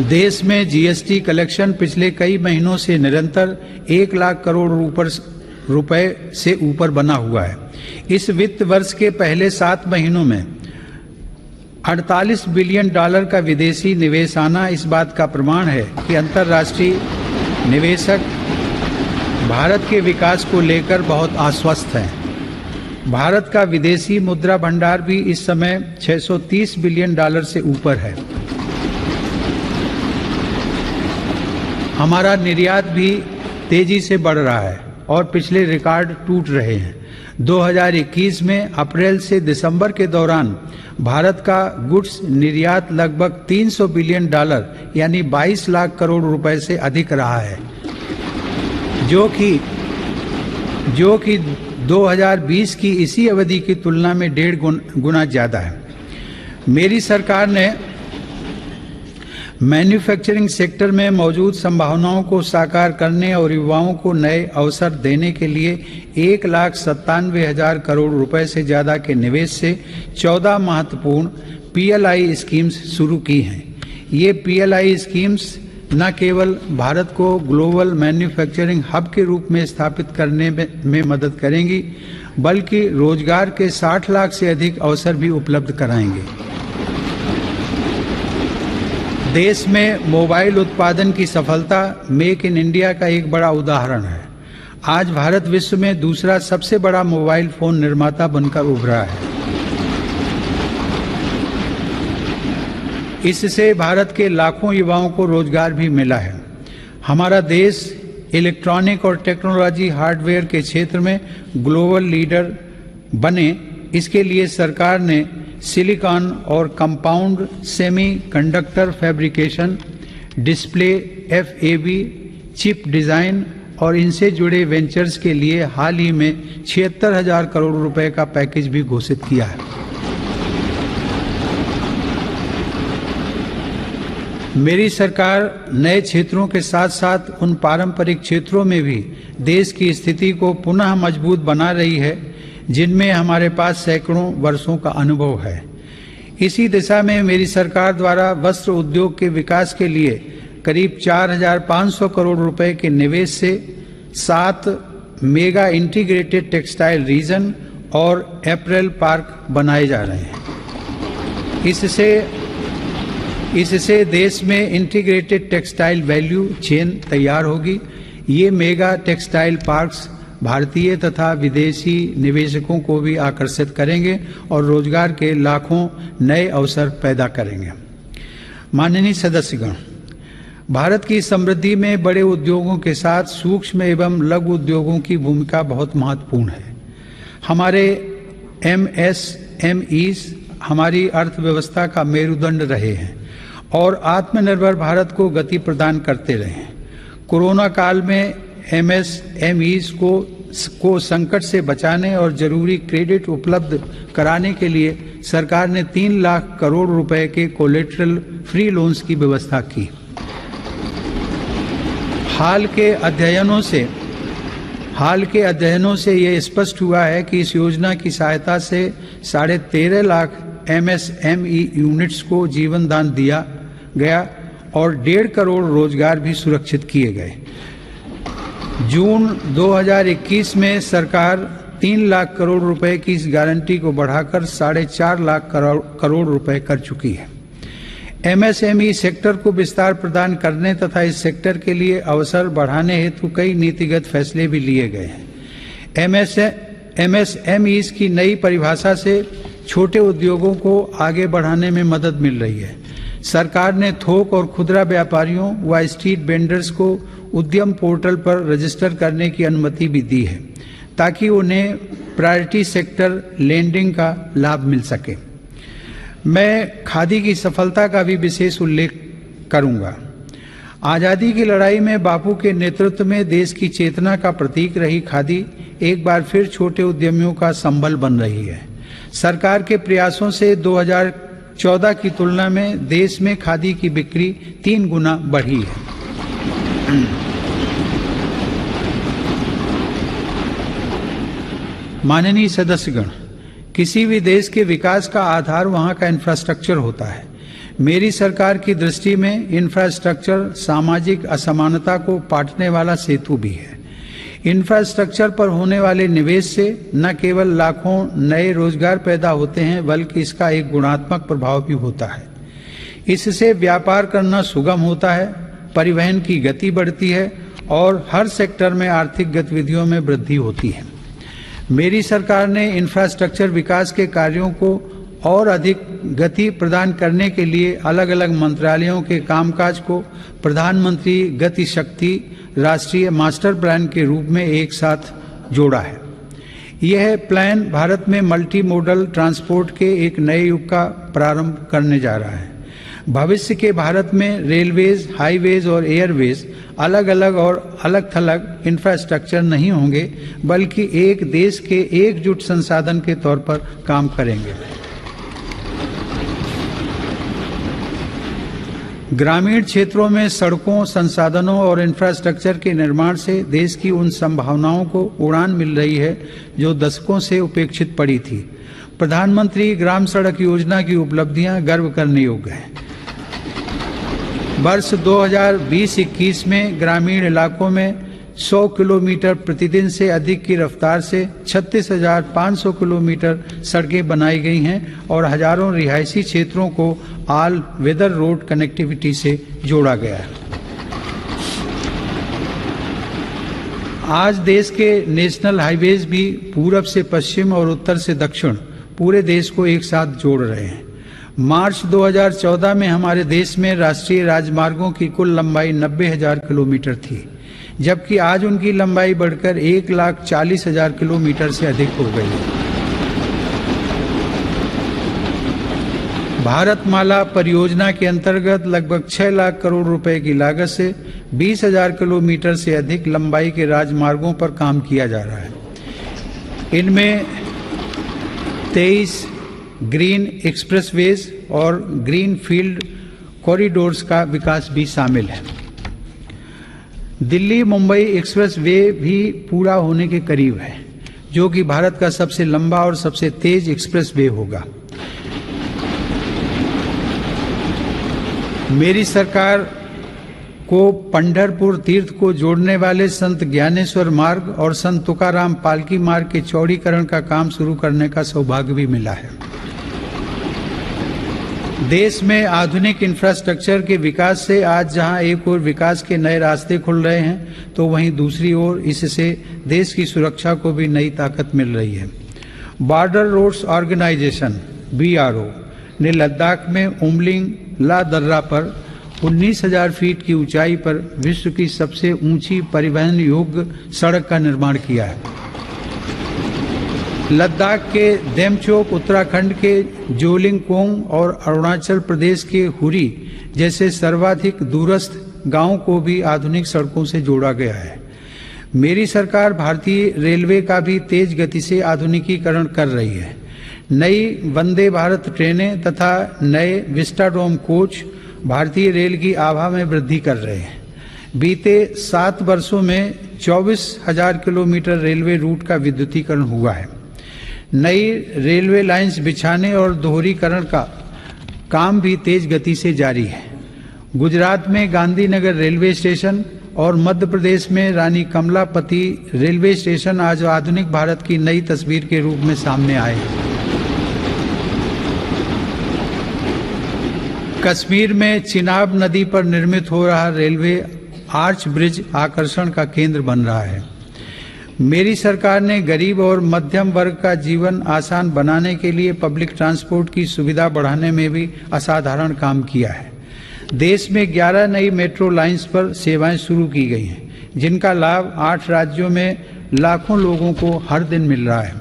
A: देश में जीएसटी कलेक्शन पिछले कई महीनों से निरंतर 1 लाख करोड़ रुपए से ऊपर बना हुआ है। इस वित्त वर्ष के पहले 7 महीनों में 48 बिलियन डॉलर का विदेशी निवेश आना इस बात का प्रमाण है कि अंतर्राष्ट्रीय निवेशक भारत के विकास को लेकर बहुत आश्वस्त हैं। भारत का विदेशी मुद्रा भंडार भी इस समय 630 बिलियन डॉलर से ऊपर है। हमारा निर्यात भी तेजी से बढ़ रहा है और पिछले रिकॉर्ड टूट रहे हैं। 2021 में अप्रैल से दिसंबर के दौरान भारत का गुड्स निर्यात लगभग 300 बिलियन डॉलर यानी 22 लाख करोड़ रुपए से अधिक रहा है, जो कि 2020 की इसी अवधि की तुलना में 1.5 गुना ज़्यादा है। मेरी सरकार ने मैन्युफैक्चरिंग सेक्टर में मौजूद संभावनाओं को साकार करने और युवाओं को नए अवसर देने के लिए 1,97,000 करोड़ रुपए से ज़्यादा के निवेश से 14 महत्वपूर्ण PLI स्कीम्स शुरू की हैं। ये PLI स्कीम्स न केवल भारत को ग्लोबल मैन्युफैक्चरिंग हब के रूप में स्थापित करने में मदद करेंगी, बल्कि रोजगार के 60 लाख से अधिक अवसर भी उपलब्ध कराएंगे। देश में मोबाइल उत्पादन की सफलता मेक इन इंडिया का एक बड़ा उदाहरण है। आज भारत विश्व में दूसरा सबसे बड़ा मोबाइल फोन निर्माता बनकर उभरा है। इससे भारत के लाखों युवाओं को रोजगार भी मिला है। हमारा देश इलेक्ट्रॉनिक और टेक्नोलॉजी हार्डवेयर के क्षेत्र में ग्लोबल लीडर बने, इसके लिए सरकार ने सिलिकॉन और compound semiconductor fabrication, display, FAB, chip design और इनसे जुड़े वेंचर्स के लिए हाल ही में 76,000 करोड़ रुपए का पैकेज भी घोषित किया है। मेरी सरकार नए क्षेत्रों के साथ साथ उन पारंपरिक क्षेत्रों में भी देश की स्थिति को पुनः मजबूत बना रही है जिनमें हमारे पास सैकड़ों वर्षों का अनुभव है। इसी दिशा में मेरी सरकार द्वारा वस्त्र उद्योग के विकास के लिए करीब 4,500 करोड़ रुपए के निवेश से 7 मेगा इंटीग्रेटेड टेक्सटाइल रीजन और अपैरल पार्क बनाए जा रहे हैं। इससे देश में इंटीग्रेटेड टेक्सटाइल वैल्यू चेन तैयार होगी। ये मेगा टेक्सटाइल पार्क्स भारतीय तथा विदेशी निवेशकों को भी आकर्षित करेंगे और रोजगार के लाखों नए अवसर पैदा करेंगे। माननीय सदस्यगण, भारत की समृद्धि में बड़े उद्योगों के साथ सूक्ष्म एवं लघु उद्योगों की भूमिका बहुत महत्वपूर्ण है। हमारे MSMEs हमारी अर्थव्यवस्था का मेरुदंड रहे हैं और आत्मनिर्भर भारत को गति प्रदान करते रहे हैं। कोरोना काल में MSMEs को संकट से बचाने और जरूरी क्रेडिट उपलब्ध कराने के लिए सरकार ने 3 लाख करोड़ रुपए के कोलेटरल फ्री लोन्स की व्यवस्था की। हाल के अध्ययनों से यह स्पष्ट हुआ है कि इस योजना की सहायता से 13.5 लाख MSME यूनिट्स को जीवन दान दिया गया और 1.5 करोड़ रोजगार भी सुरक्षित किए गए। जून 2021 में सरकार 3 लाख करोड़ रुपए की इस गारंटी को बढ़ाकर 4.5 लाख करोड़ रुपए कर चुकी है। MSME सेक्टर को विस्तार प्रदान करने तथा इस सेक्टर के लिए अवसर बढ़ाने हेतु कई नीतिगत फैसले भी लिए गए हैं। MSMEs की नई परिभाषा से छोटे उद्योगों को आगे बढ़ाने में मदद मिल रही है। सरकार ने थोक और खुदरा व्यापारियों व स्ट्रीट वेंडर्स को उद्यम पोर्टल पर रजिस्टर करने की अनुमति भी दी है ताकि उन्हें प्रायोरिटी सेक्टर लेंडिंग का लाभ मिल सके। मैं खादी की सफलता का भी विशेष उल्लेख करूंगा। आज़ादी की लड़ाई में बापू के नेतृत्व में देश की चेतना का प्रतीक रही खादी एक बार फिर छोटे उद्यमियों का संबल बन रही है। सरकार के प्रयासों से 2014 की तुलना में देश में खादी की बिक्री 3 गुना बढ़ी है। माननीय सदस्यगण, किसी भी देश के विकास का आधार वहां का इंफ्रास्ट्रक्चर होता है। मेरी सरकार की दृष्टि में इंफ्रास्ट्रक्चर सामाजिक असमानता को पाटने वाला सेतु भी है। इंफ्रास्ट्रक्चर पर होने वाले निवेश से न केवल लाखों नए रोजगार पैदा होते हैं बल्कि इसका एक गुणात्मक प्रभाव भी होता है। इससे व्यापार करना सुगम होता है, परिवहन की गति बढ़ती है और हर सेक्टर में आर्थिक गतिविधियों में वृद्धि होती है। मेरी सरकार ने इंफ्रास्ट्रक्चर विकास के कार्यों को और अधिक गति प्रदान करने के लिए अलग अलग मंत्रालयों के कामकाज को प्रधानमंत्री गति शक्ति राष्ट्रीय मास्टर प्लान के रूप में एक साथ जोड़ा है। यह प्लान भारत में मल्टी मॉडल ट्रांसपोर्ट के एक नए युग का प्रारंभ करने जा रहा है। भविष्य के भारत में रेलवेज, हाईवेज और एयरवेज अलग अलग और अलग थलग इंफ्रास्ट्रक्चर नहीं होंगे बल्कि एक देश के एकजुट संसाधन के तौर पर काम करेंगे। ग्रामीण क्षेत्रों में सड़कों, संसाधनों और इंफ्रास्ट्रक्चर के निर्माण से देश की उन संभावनाओं को उड़ान मिल रही है जो दशकों से उपेक्षित पड़ी थी। प्रधानमंत्री ग्राम सड़क योजना की उपलब्धियां गर्व करने योग्य हैं। वर्ष 2020-21 में ग्रामीण इलाकों में 100 किलोमीटर प्रतिदिन से अधिक की रफ्तार से 36,500 किलोमीटर सड़कें बनाई गई हैं और हजारों रिहायशी क्षेत्रों को ऑल वेदर रोड कनेक्टिविटी से जोड़ा गया है। आज देश के नेशनल हाईवेज भी पूरब से पश्चिम और उत्तर से दक्षिण पूरे देश को एक साथ जोड़ रहे हैं। मार्च 2014 में हमारे देश में राष्ट्रीय राजमार्गों की कुल लंबाई 90,000 किलोमीटर थी, जबकि आज उनकी लंबाई बढ़कर 1,40,000 किलोमीटर से अधिक हो गई है। भारतमाला परियोजना के अंतर्गत लगभग 6 लाख करोड़ रुपए की लागत से 20,000 किलोमीटर से अधिक लंबाई के राजमार्गों पर काम किया जा रहा है। इनमें 23 ग्रीन एक्सप्रेसवेज और ग्रीन फील्ड कॉरिडोर्स का विकास भी शामिल है। दिल्ली मुंबई एक्सप्रेस वे भी पूरा होने के करीब है, जो कि भारत का सबसे लंबा और सबसे तेज एक्सप्रेस वे होगा। मेरी सरकार को पंढरपुर तीर्थ को जोड़ने वाले संत ज्ञानेश्वर मार्ग और संत तुकाराम पालकी मार्ग के चौड़ीकरण का काम शुरू करने का सौभाग्य भी मिला है। देश में आधुनिक इंफ्रास्ट्रक्चर के विकास से आज जहां एक ओर विकास के नए रास्ते खुल रहे हैं, तो वहीं दूसरी ओर इससे देश की सुरक्षा को भी नई ताकत मिल रही है। बॉर्डर रोड्स ऑर्गेनाइजेशन (BRO) ने लद्दाख में उमलिंग ला दर्रा पर 19,000 फीट की ऊंचाई पर विश्व की सबसे ऊंची परिवहन योग्य सड़क का निर्माण किया है। लद्दाख के देमचोक, उत्तराखंड के जोलिंगकोंग और अरुणाचल प्रदेश के हुरी जैसे सर्वाधिक दूरस्थ गांवों को भी आधुनिक सड़कों से जोड़ा गया है। मेरी सरकार भारतीय रेलवे का भी तेज गति से आधुनिकीकरण कर रही है। नई वंदे भारत ट्रेनें तथा नए विस्टाडोम कोच भारतीय रेल की आभा में वृद्धि कर रहे हैं। बीते 7 वर्षों में 24,000 किलोमीटर रेलवे रूट का विद्युतीकरण हुआ है। नई रेलवे लाइंस बिछाने और दोहरीकरण का काम भी तेज गति से जारी है। गुजरात में गांधीनगर रेलवे स्टेशन और मध्य प्रदेश में रानी कमलापति रेलवे स्टेशन आज आधुनिक भारत की नई तस्वीर के रूप में सामने आए हैं। कश्मीर में चिनाब नदी पर निर्मित हो रहा रेलवे आर्च ब्रिज आकर्षण का केंद्र बन रहा है। मेरी सरकार ने गरीब और मध्यम वर्ग का जीवन आसान बनाने के लिए पब्लिक ट्रांसपोर्ट की सुविधा बढ़ाने में भी असाधारण काम किया है। देश में 11 नई मेट्रो लाइंस पर सेवाएं शुरू की गई हैं, जिनका लाभ 8 राज्यों में लाखों लोगों को हर दिन मिल रहा है।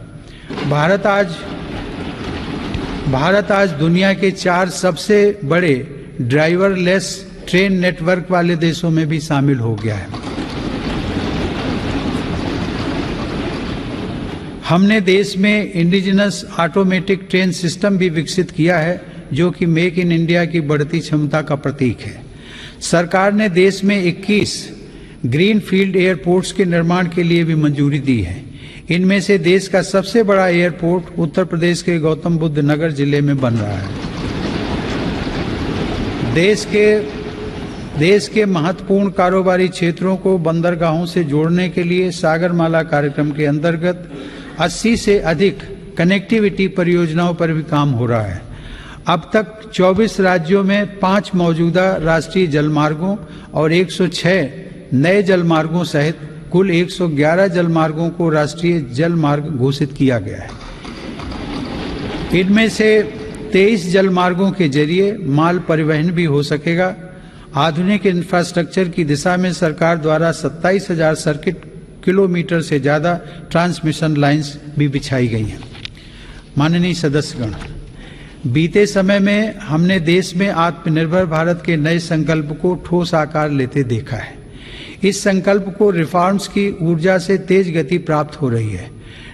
A: भारत आज दुनिया के 4 सबसे बड़े ड्राइवरलेस ट्रेन नेटवर्क वाले देशों में भी शामिल हो गया है। हमने देश में इंडिजिनस ऑटोमेटिक ट्रेन सिस्टम भी विकसित किया है, जो कि मेक इन इंडिया की बढ़ती क्षमता का प्रतीक है। सरकार ने देश में 21 ग्रीन फील्ड एयरपोर्ट्स के निर्माण के लिए भी मंजूरी दी है। इनमें से देश का सबसे बड़ा एयरपोर्ट उत्तर प्रदेश के गौतम बुद्ध नगर जिले में बन रहा है। देश के महत्वपूर्ण कारोबारी क्षेत्रों को बंदरगाहों से जोड़ने के लिए सागरमाला कार्यक्रम के अंतर्गत 80 से अधिक कनेक्टिविटी परियोजनाओं पर भी काम हो रहा है। अब तक 24 राज्यों में 5 मौजूदा राष्ट्रीय जलमार्गों और 106 नए जलमार्गों सहित कुल 111 जलमार्गों को राष्ट्रीय जलमार्ग घोषित किया गया है। इनमें से 23 जलमार्गों के जरिए माल परिवहन भी हो सकेगा। आधुनिक इंफ्रास्ट्रक्चर की दिशा में सरकार द्वारा 27,000 सर्किट किलोमीटर से ज्यादा ट्रांसमिशन लाइंस भी बिछाई गई हैं। माननीय सदस्यगण, बीते समय में हमने देश में आत्मनिर्भर भारत के नए संकल्प को ठोस आकार लेते देखा है। इस संकल्प को रिफॉर्म्स की ऊर्जा से तेज गति प्राप्त हो रही है।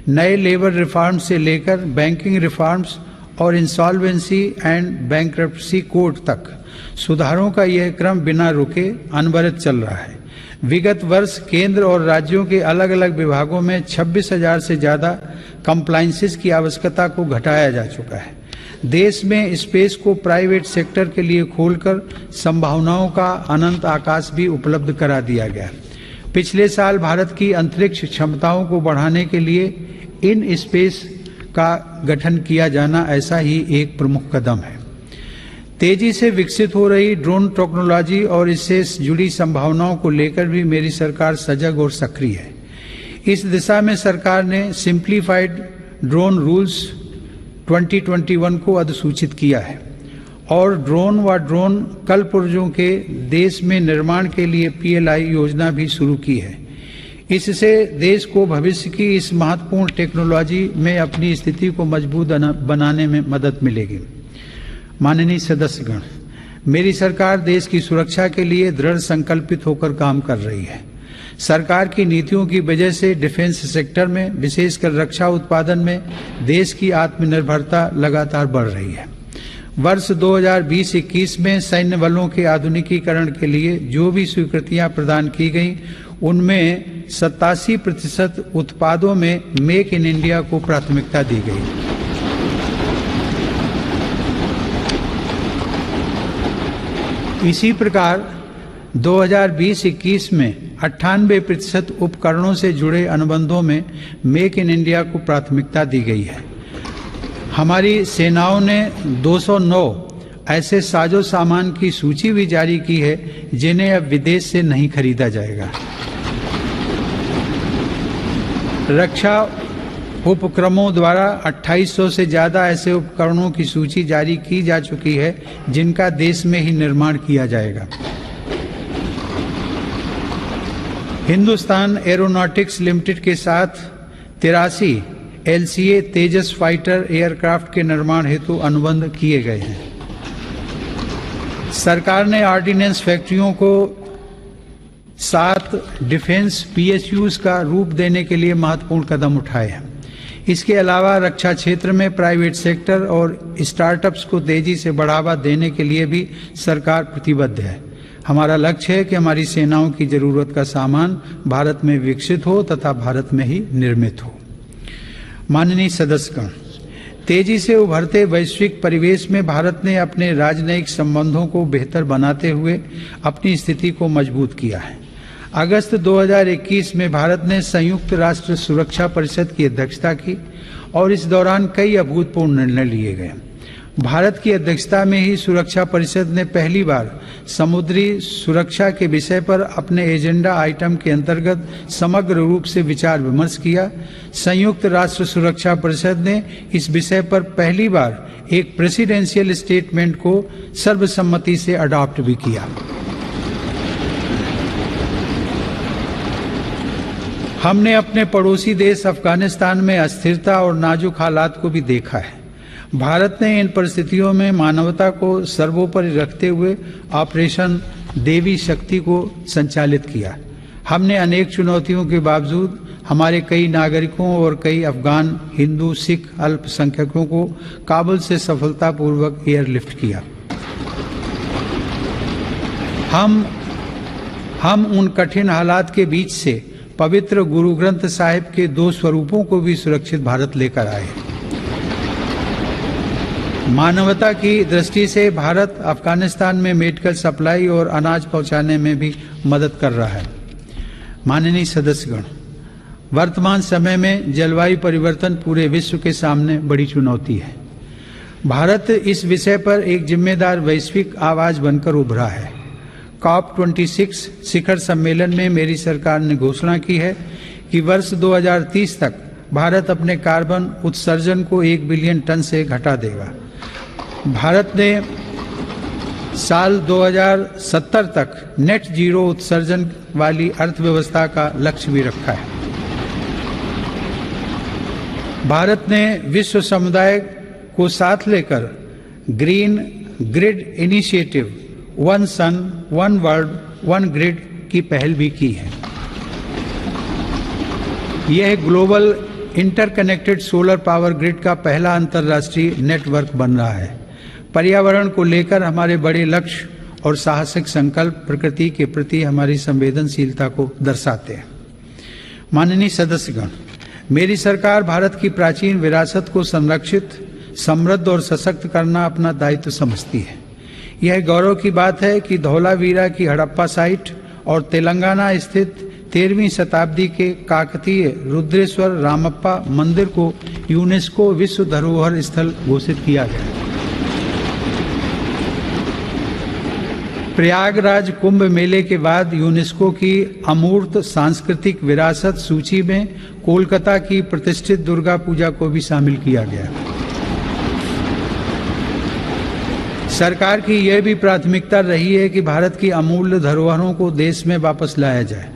A: नए लेबर रिफॉर्म्स से लेकर बैंकिंग रिफॉर्म्स और इंसॉल्वेंसी एंड बैंक्रप्सी कोड तक सुधारों का यह क्रम बिना रुके अनवरत चल रहा है। विगत वर्ष केंद्र और राज्यों के अलग अलग विभागों में 26,000 से ज्यादा कंप्लायंसेस की आवश्यकता को घटाया जा चुका है। देश में स्पेस को प्राइवेट सेक्टर के लिए खोलकर संभावनाओं का अनंत आकाश भी उपलब्ध करा दिया गया। पिछले साल भारत की अंतरिक्ष क्षमताओं को बढ़ाने के लिए इन स्पेस का गठन किया जाना ऐसा ही एक प्रमुख कदम है। तेजी से विकसित हो रही ड्रोन टेक्नोलॉजी और इससे जुड़ी संभावनाओं को लेकर भी मेरी सरकार सजग और सक्रिय है। इस दिशा में सरकार ने सिंप्लीफाइड ड्रोन रूल्स 2021 को अधिसूचित किया है और ड्रोन व ड्रोन कलपुर्जों के देश में निर्माण के लिए PLI योजना भी शुरू की है। इससे देश को भविष्य की इस महत्वपूर्ण टेक्नोलॉजी में अपनी स्थिति को मजबूत बनाने में मदद मिलेगी। माननीय सदस्यगण, मेरी सरकार देश की सुरक्षा के लिए दृढ़ संकल्पित होकर काम कर रही है। सरकार की नीतियों की वजह से डिफेंस सेक्टर में, विशेषकर रक्षा उत्पादन में देश की आत्मनिर्भरता लगातार बढ़ रही है। वर्ष 2020-21 में सैन्य बलों के आधुनिकीकरण के लिए जो भी स्वीकृतियां प्रदान की गईं, उनमें 87% उत्पादों में मेक इन इंडिया को प्राथमिकता दी गई। इसी प्रकार 2020-21 में 98% उपकरणों से जुड़े अनुबंधों में मेक इन इंडिया को प्राथमिकता दी गई है। हमारी सेनाओं ने 209 ऐसे साजो सामान की सूची भी जारी की है जिन्हें अब विदेश से नहीं खरीदा जाएगा। रक्षा उपक्रमों द्वारा 2800 से ज्यादा ऐसे उपकरणों की सूची जारी की जा चुकी है जिनका देश में ही निर्माण किया जाएगा। हिंदुस्तान एरोनॉटिक्स लिमिटेड के साथ 83 LCA तेजस फाइटर एयरक्राफ्ट के निर्माण हेतु अनुबंध किए गए हैं। सरकार ने ऑर्डिनेंस फैक्ट्रियों को 7 डिफेंस PSUs का रूप देने के लिए महत्वपूर्ण कदम उठाए हैं। इसके अलावा रक्षा क्षेत्र में प्राइवेट सेक्टर और स्टार्टअप्स को तेजी से बढ़ावा देने के लिए भी सरकार प्रतिबद्ध है। हमारा लक्ष्य है कि हमारी सेनाओं की जरूरत का सामान भारत में विकसित हो तथा भारत में ही निर्मित हो। माननीय सदस्यगण, तेजी से उभरते वैश्विक परिवेश में भारत ने अपने राजनयिक संबंधों को बेहतर बनाते हुए अपनी स्थिति को मजबूत किया है। अगस्त 2021 में भारत ने संयुक्त राष्ट्र सुरक्षा परिषद की अध्यक्षता की और इस दौरान कई अभूतपूर्व निर्णय लिए गए। भारत की अध्यक्षता में ही सुरक्षा परिषद ने पहली बार समुद्री सुरक्षा के विषय पर अपने एजेंडा आइटम के अंतर्गत समग्र रूप से विचार विमर्श किया। संयुक्त राष्ट्र सुरक्षा परिषद ने इस विषय पर पहली बार एक प्रेसिडेंशियल स्टेटमेंट को सर्वसम्मति से अडॉप्ट भी किया। हमने अपने पड़ोसी देश अफगानिस्तान में अस्थिरता और नाजुक हालात को भी देखा है। भारत ने इन परिस्थितियों में मानवता को सर्वोपरि रखते हुए ऑपरेशन देवी शक्ति को संचालित किया। हमने अनेक चुनौतियों के बावजूद हमारे कई नागरिकों और कई अफगान हिंदू सिख अल्पसंख्यकों को काबुल से सफलतापूर्वक एयरलिफ्ट किया। हम उन कठिन हालात के बीच से पवित्र गुरु ग्रंथ साहिब के 2 स्वरूपों को भी सुरक्षित भारत लेकर आए। मानवता की दृष्टि से भारत अफगानिस्तान में मेडिकल सप्लाई और अनाज पहुंचाने में भी मदद कर रहा है। माननीय सदस्यगण, वर्तमान समय में जलवायु परिवर्तन पूरे विश्व के सामने बड़ी चुनौती है। भारत इस विषय पर एक जिम्मेदार वैश्विक आवाज बनकर उभरा है। COP26 शिखर सम्मेलन में मेरी सरकार ने घोषणा की है कि वर्ष 2030 तक भारत अपने कार्बन उत्सर्जन को 1 बिलियन टन से घटा देगा। भारत ने साल 2070 तक नेट जीरो उत्सर्जन वाली अर्थव्यवस्था का लक्ष्य भी रखा है। भारत ने विश्व समुदाय को साथ लेकर green grid initiative one sun one world one grid की पहल भी की है। यह global interconnected solar power grid का पहला अंतर्राष्ट्रीय नेटवर्क बन रहा है। पर्यावरण को लेकर हमारे बड़े लक्ष्य और साहसिक संकल्प प्रकृति के प्रति हमारी संवेदनशीलता को दर्शाते हैं। माननीय सदस्यगण, मेरी सरकार भारत की प्राचीन विरासत को संरक्षित, समृद्ध और सशक्त करना अपना दायित्व समझती है। यह गौरव की बात है कि धौलावीरा की हड़प्पा साइट और तेलंगाना स्थित 13वीं शताब्दी के काकतीय रुद्रेश्वर रामप्पा मंदिर को यूनेस्को विश्व धरोहर स्थल घोषित किया गया। प्रयागराज कुंभ मेले के बाद यूनेस्को की अमूर्त सांस्कृतिक विरासत सूची में कोलकाता की प्रतिष्ठित दुर्गा पूजा को भी शामिल किया गया। सरकार की यह भी प्राथमिकता रही है कि भारत की अमूल्य धरोहरों को देश में वापस लाया जाए।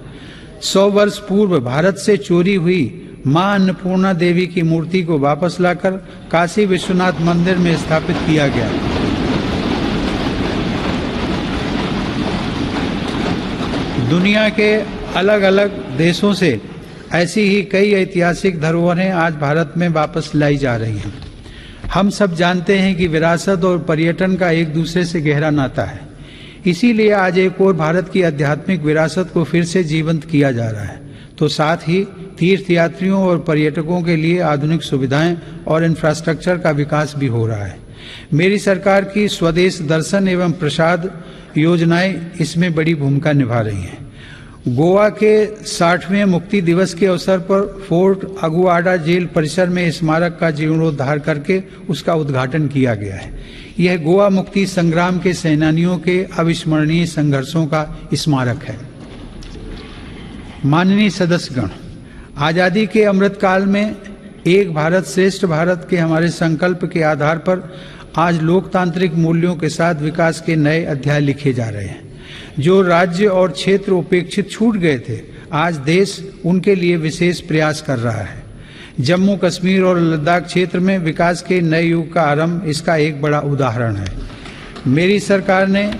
A: 100 वर्ष पूर्व भारत से चोरी हुई मां अन्नपूर्णा देवी की मूर्ति को वापस लाकर काशी विश्वनाथ मंदिर में स्थापित किया गया। दुनिया के अलग अलग देशों से ऐसी ही कई ऐतिहासिक धरोहरें आज भारत में वापस लाई जा रही हैं। हम सब जानते हैं कि विरासत और पर्यटन का एक दूसरे से गहरा नाता है। इसीलिए आज एक और भारत की आध्यात्मिक विरासत को फिर से जीवंत किया जा रहा है, तो साथ ही तीर्थयात्रियों और पर्यटकों के लिए आधुनिक सुविधाएं और इंफ्रास्ट्रक्चर का विकास भी हो रहा है। मेरी सरकार की स्वदेश दर्शन एवं प्रसाद योजनाएं इसमें बड़ी भूमिका निभा रही हैं। गोवा के 60वें मुक्ति दिवस के अवसर पर फोर्ट अगुआडा जेल परिसर में स्मारक का जीर्णोद्धार करके उसका उद्घाटन किया गया है। यह गोवा मुक्ति संग्राम के सेनानियों के अविस्मरणीय संघर्षों का स्मारक है। माननीय सदस्यगण, आजादी के अमृत काल में एक भारत श्रेष्ठ भारत के हमारे संकल्प के आधार पर आज लोकतांत्रिक मूल्यों के साथ विकास के नए अध्याय लिखे जा रहे हैं। जो राज्य और क्षेत्र उपेक्षित छूट गए थे, आज देश उनके लिए विशेष प्रयास कर रहा है। जम्मू कश्मीर और लद्दाख क्षेत्र में विकास के नए युग का आरंभ इसका एक बड़ा उदाहरण है। मेरी सरकार ने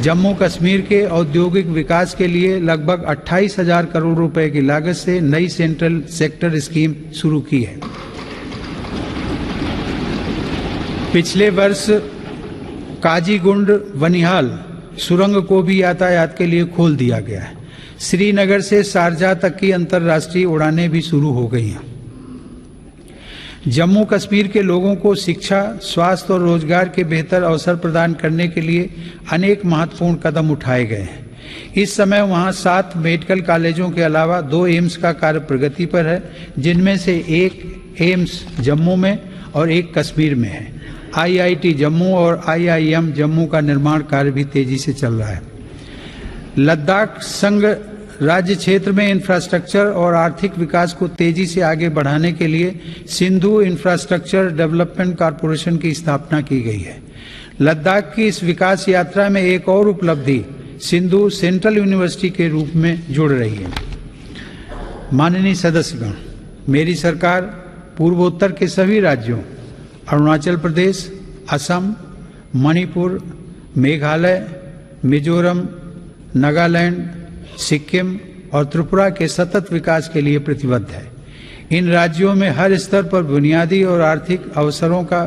A: जम्मू कश्मीर के औद्योगिक विकास के लिए लगभग 28,000 करोड़ रुपए की लागत से नई सेंट्रल सेक्टर स्कीम शुरू की है। पिछले वर्ष काजीगुंड बनिहाल सुरंग को भी यातायात के लिए खोल दिया गया है। श्रीनगर से शारजाह तक की अंतर्राष्ट्रीय उड़ानें भी शुरू हो गई हैं। जम्मू कश्मीर के लोगों को शिक्षा, स्वास्थ्य और रोजगार के बेहतर अवसर प्रदान करने के लिए अनेक महत्वपूर्ण कदम उठाए गए हैं। इस समय वहां 7 मेडिकल कॉलेजों के अलावा 2 एम्स का कार्य प्रगति पर है, जिनमें से एक एम्स जम्मू में और एक कश्मीर में है। IIT जम्मू और IIM जम्मू का निर्माण कार्य भी तेजी से चल रहा है। लद्दाख संघ राज्य क्षेत्र में इंफ्रास्ट्रक्चर और आर्थिक विकास को तेजी से आगे बढ़ाने के लिए सिंधु इंफ्रास्ट्रक्चर डेवलपमेंट कॉरपोरेशन की स्थापना की गई है। लद्दाख की इस विकास यात्रा में एक और उपलब्धि सिंधु सेंट्रल यूनिवर्सिटी के रूप में जुड़ रही है। माननीय सदस्यगण, मेरी सरकार पूर्वोत्तर के सभी राज्यों अरुणाचल प्रदेश, असम, मणिपुर, मेघालय, मिजोरम, नागालैंड, सिक्किम और त्रिपुरा के सतत विकास के लिए प्रतिबद्ध है। इन राज्यों में हर स्तर पर बुनियादी और आर्थिक अवसरों का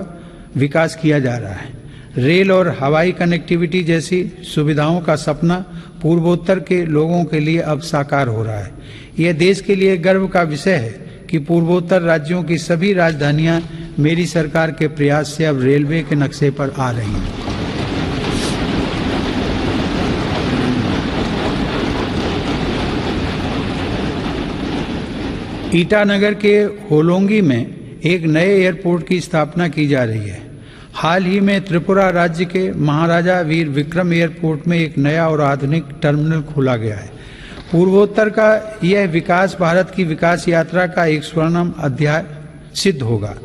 A: विकास किया जा रहा है। रेल और हवाई कनेक्टिविटी जैसी सुविधाओं का सपना पूर्वोत्तर के लोगों के लिए अब साकार हो रहा है। यह देश के लिए गर्व का विषय है कि पूर्वोत्तर राज्यों की सभी राजधानियां मेरी सरकार के प्रयास से अब रेलवे के नक्शे पर आ रही हैं। ईटानगर के होलोंगी में एक नए एयरपोर्ट की स्थापना की जा रही है। हाल ही में त्रिपुरा राज्य के महाराजा वीर विक्रम एयरपोर्ट में एक नया और आधुनिक टर्मिनल खोला गया है। पूर्वोत्तर का यह विकास भारत की विकास यात्रा का एक स्वर्णिम अध्याय सिद्ध होगा।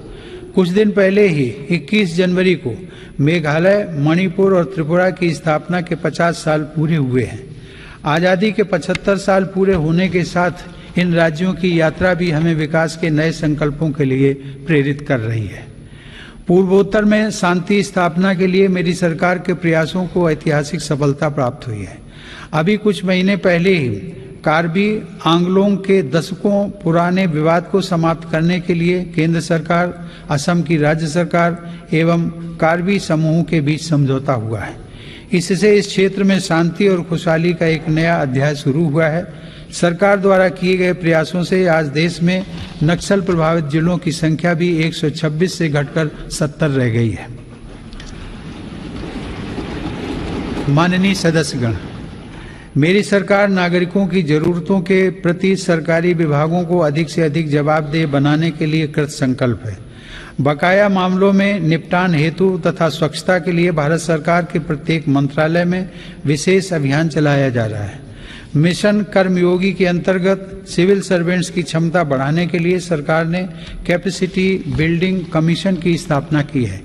A: कुछ दिन पहले ही 21 जनवरी को मेघालय, मणिपुर और त्रिपुरा की स्थापना के 50 साल पूरे हुए हैं। आज़ादी के 75 साल पूरे होने के साथ इन राज्यों की यात्रा भी हमें विकास के नए संकल्पों के लिए प्रेरित कर रही है। पूर्वोत्तर में शांति स्थापना के लिए मेरी सरकार के प्रयासों को ऐतिहासिक सफलता प्राप्त हुई है। अभी कुछ महीने पहले ही कार्बी आंगलोंग के दशकों पुराने विवाद को समाप्त करने के लिए केंद्र सरकार, असम की राज्य सरकार एवं कार्बी समूह के बीच समझौता हुआ है। इससे इस क्षेत्र में शांति और खुशहाली का एक नया अध्याय शुरू हुआ है। सरकार द्वारा किए गए प्रयासों से आज देश में नक्सल प्रभावित जिलों की संख्या भी 126 से घटकर 70 रह गई है। माननीय सदस्यगण, मेरी सरकार नागरिकों की जरूरतों के प्रति सरकारी विभागों को अधिक से अधिक जवाबदेह बनाने के लिए कृत संकल्प है। बकाया मामलों में निपटान हेतु तथा स्वच्छता के लिए भारत सरकार के प्रत्येक मंत्रालय में विशेष अभियान चलाया जा रहा है। मिशन कर्मयोगी के अंतर्गत सिविल सर्वेंट्स की क्षमता बढ़ाने के लिए सरकार ने कैपेसिटी बिल्डिंग कमीशन की स्थापना की है।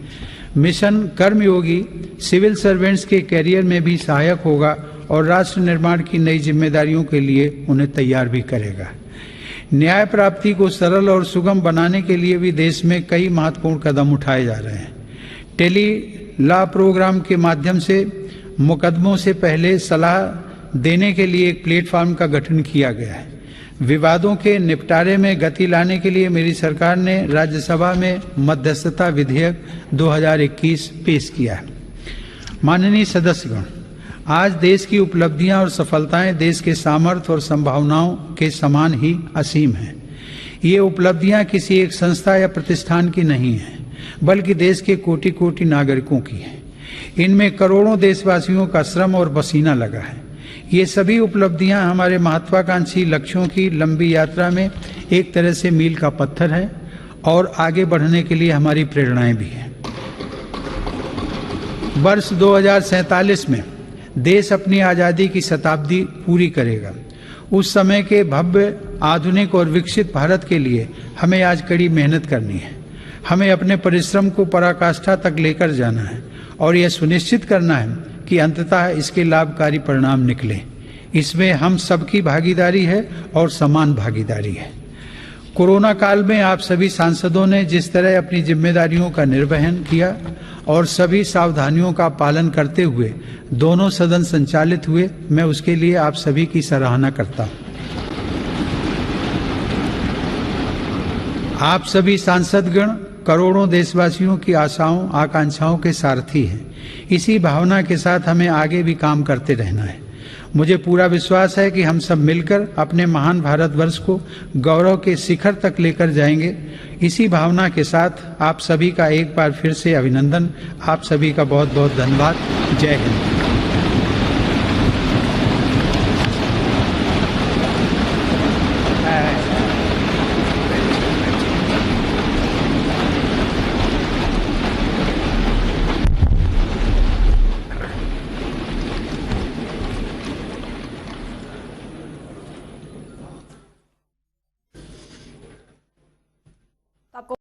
A: मिशन कर्मयोगी सिविल सर्वेंट्स के कैरियर में भी सहायक होगा और राष्ट्र निर्माण की नई जिम्मेदारियों के लिए उन्हें तैयार भी करेगा। न्याय प्राप्ति को सरल और सुगम बनाने के लिए भी देश में कई महत्वपूर्ण कदम उठाए जा रहे हैं। टेली लॉ प्रोग्राम के माध्यम से मुकदमों से पहले सलाह देने के लिए एक प्लेटफॉर्म का गठन किया गया है। विवादों के निपटारे में गति लाने के लिए मेरी सरकार ने राज्यसभा में मध्यस्थता विधेयक 2021 पेश किया है। माननीय सदस्यगण, आज देश की उपलब्धियां और सफलताएं देश के सामर्थ्य और संभावनाओं के समान ही असीम हैं। ये उपलब्धियां किसी एक संस्था या प्रतिष्ठान की नहीं हैं, बल्कि देश के कोटि कोटि नागरिकों की है। इनमें करोड़ों देशवासियों का श्रम और पसीना लगा है। ये सभी उपलब्धियां हमारे महत्वाकांक्षी लक्ष्यों की लंबी यात्रा में एक तरह से मील का पत्थर है और आगे बढ़ने के लिए हमारी प्रेरणाएं भी हैं। वर्ष 2047 में देश अपनी आज़ादी की शताब्दी पूरी करेगा। उस समय के भव्य, आधुनिक और विकसित भारत के लिए हमें आज कड़ी मेहनत करनी है। हमें अपने परिश्रम को पराकाष्ठा तक लेकर जाना है और यह सुनिश्चित करना है कि अंततः इसके लाभकारी परिणाम निकले। इसमें हम सबकी भागीदारी है और समान भागीदारी है। कोरोना काल में आप सभी सांसदों ने जिस तरह अपनी जिम्मेदारियों का निर्वहन किया और सभी सावधानियों का पालन करते हुए दोनों सदन संचालित हुए, मैं उसके लिए आप सभी की सराहना करता हूं। आप सभी सांसदगण करोड़ों देशवासियों की आशाओं आकांक्षाओं के सारथी हैं। इसी भावना के साथ हमें आगे भी काम करते रहना है। मुझे पूरा विश्वास है कि हम सब मिलकर अपने महान भारतवर्ष को गौरव के शिखर तक लेकर जाएंगे। इसी भावना के साथ आप सभी का एक बार फिर से अभिनंदन। आप सभी का बहुत बहुत धन्यवाद। जय हिंद।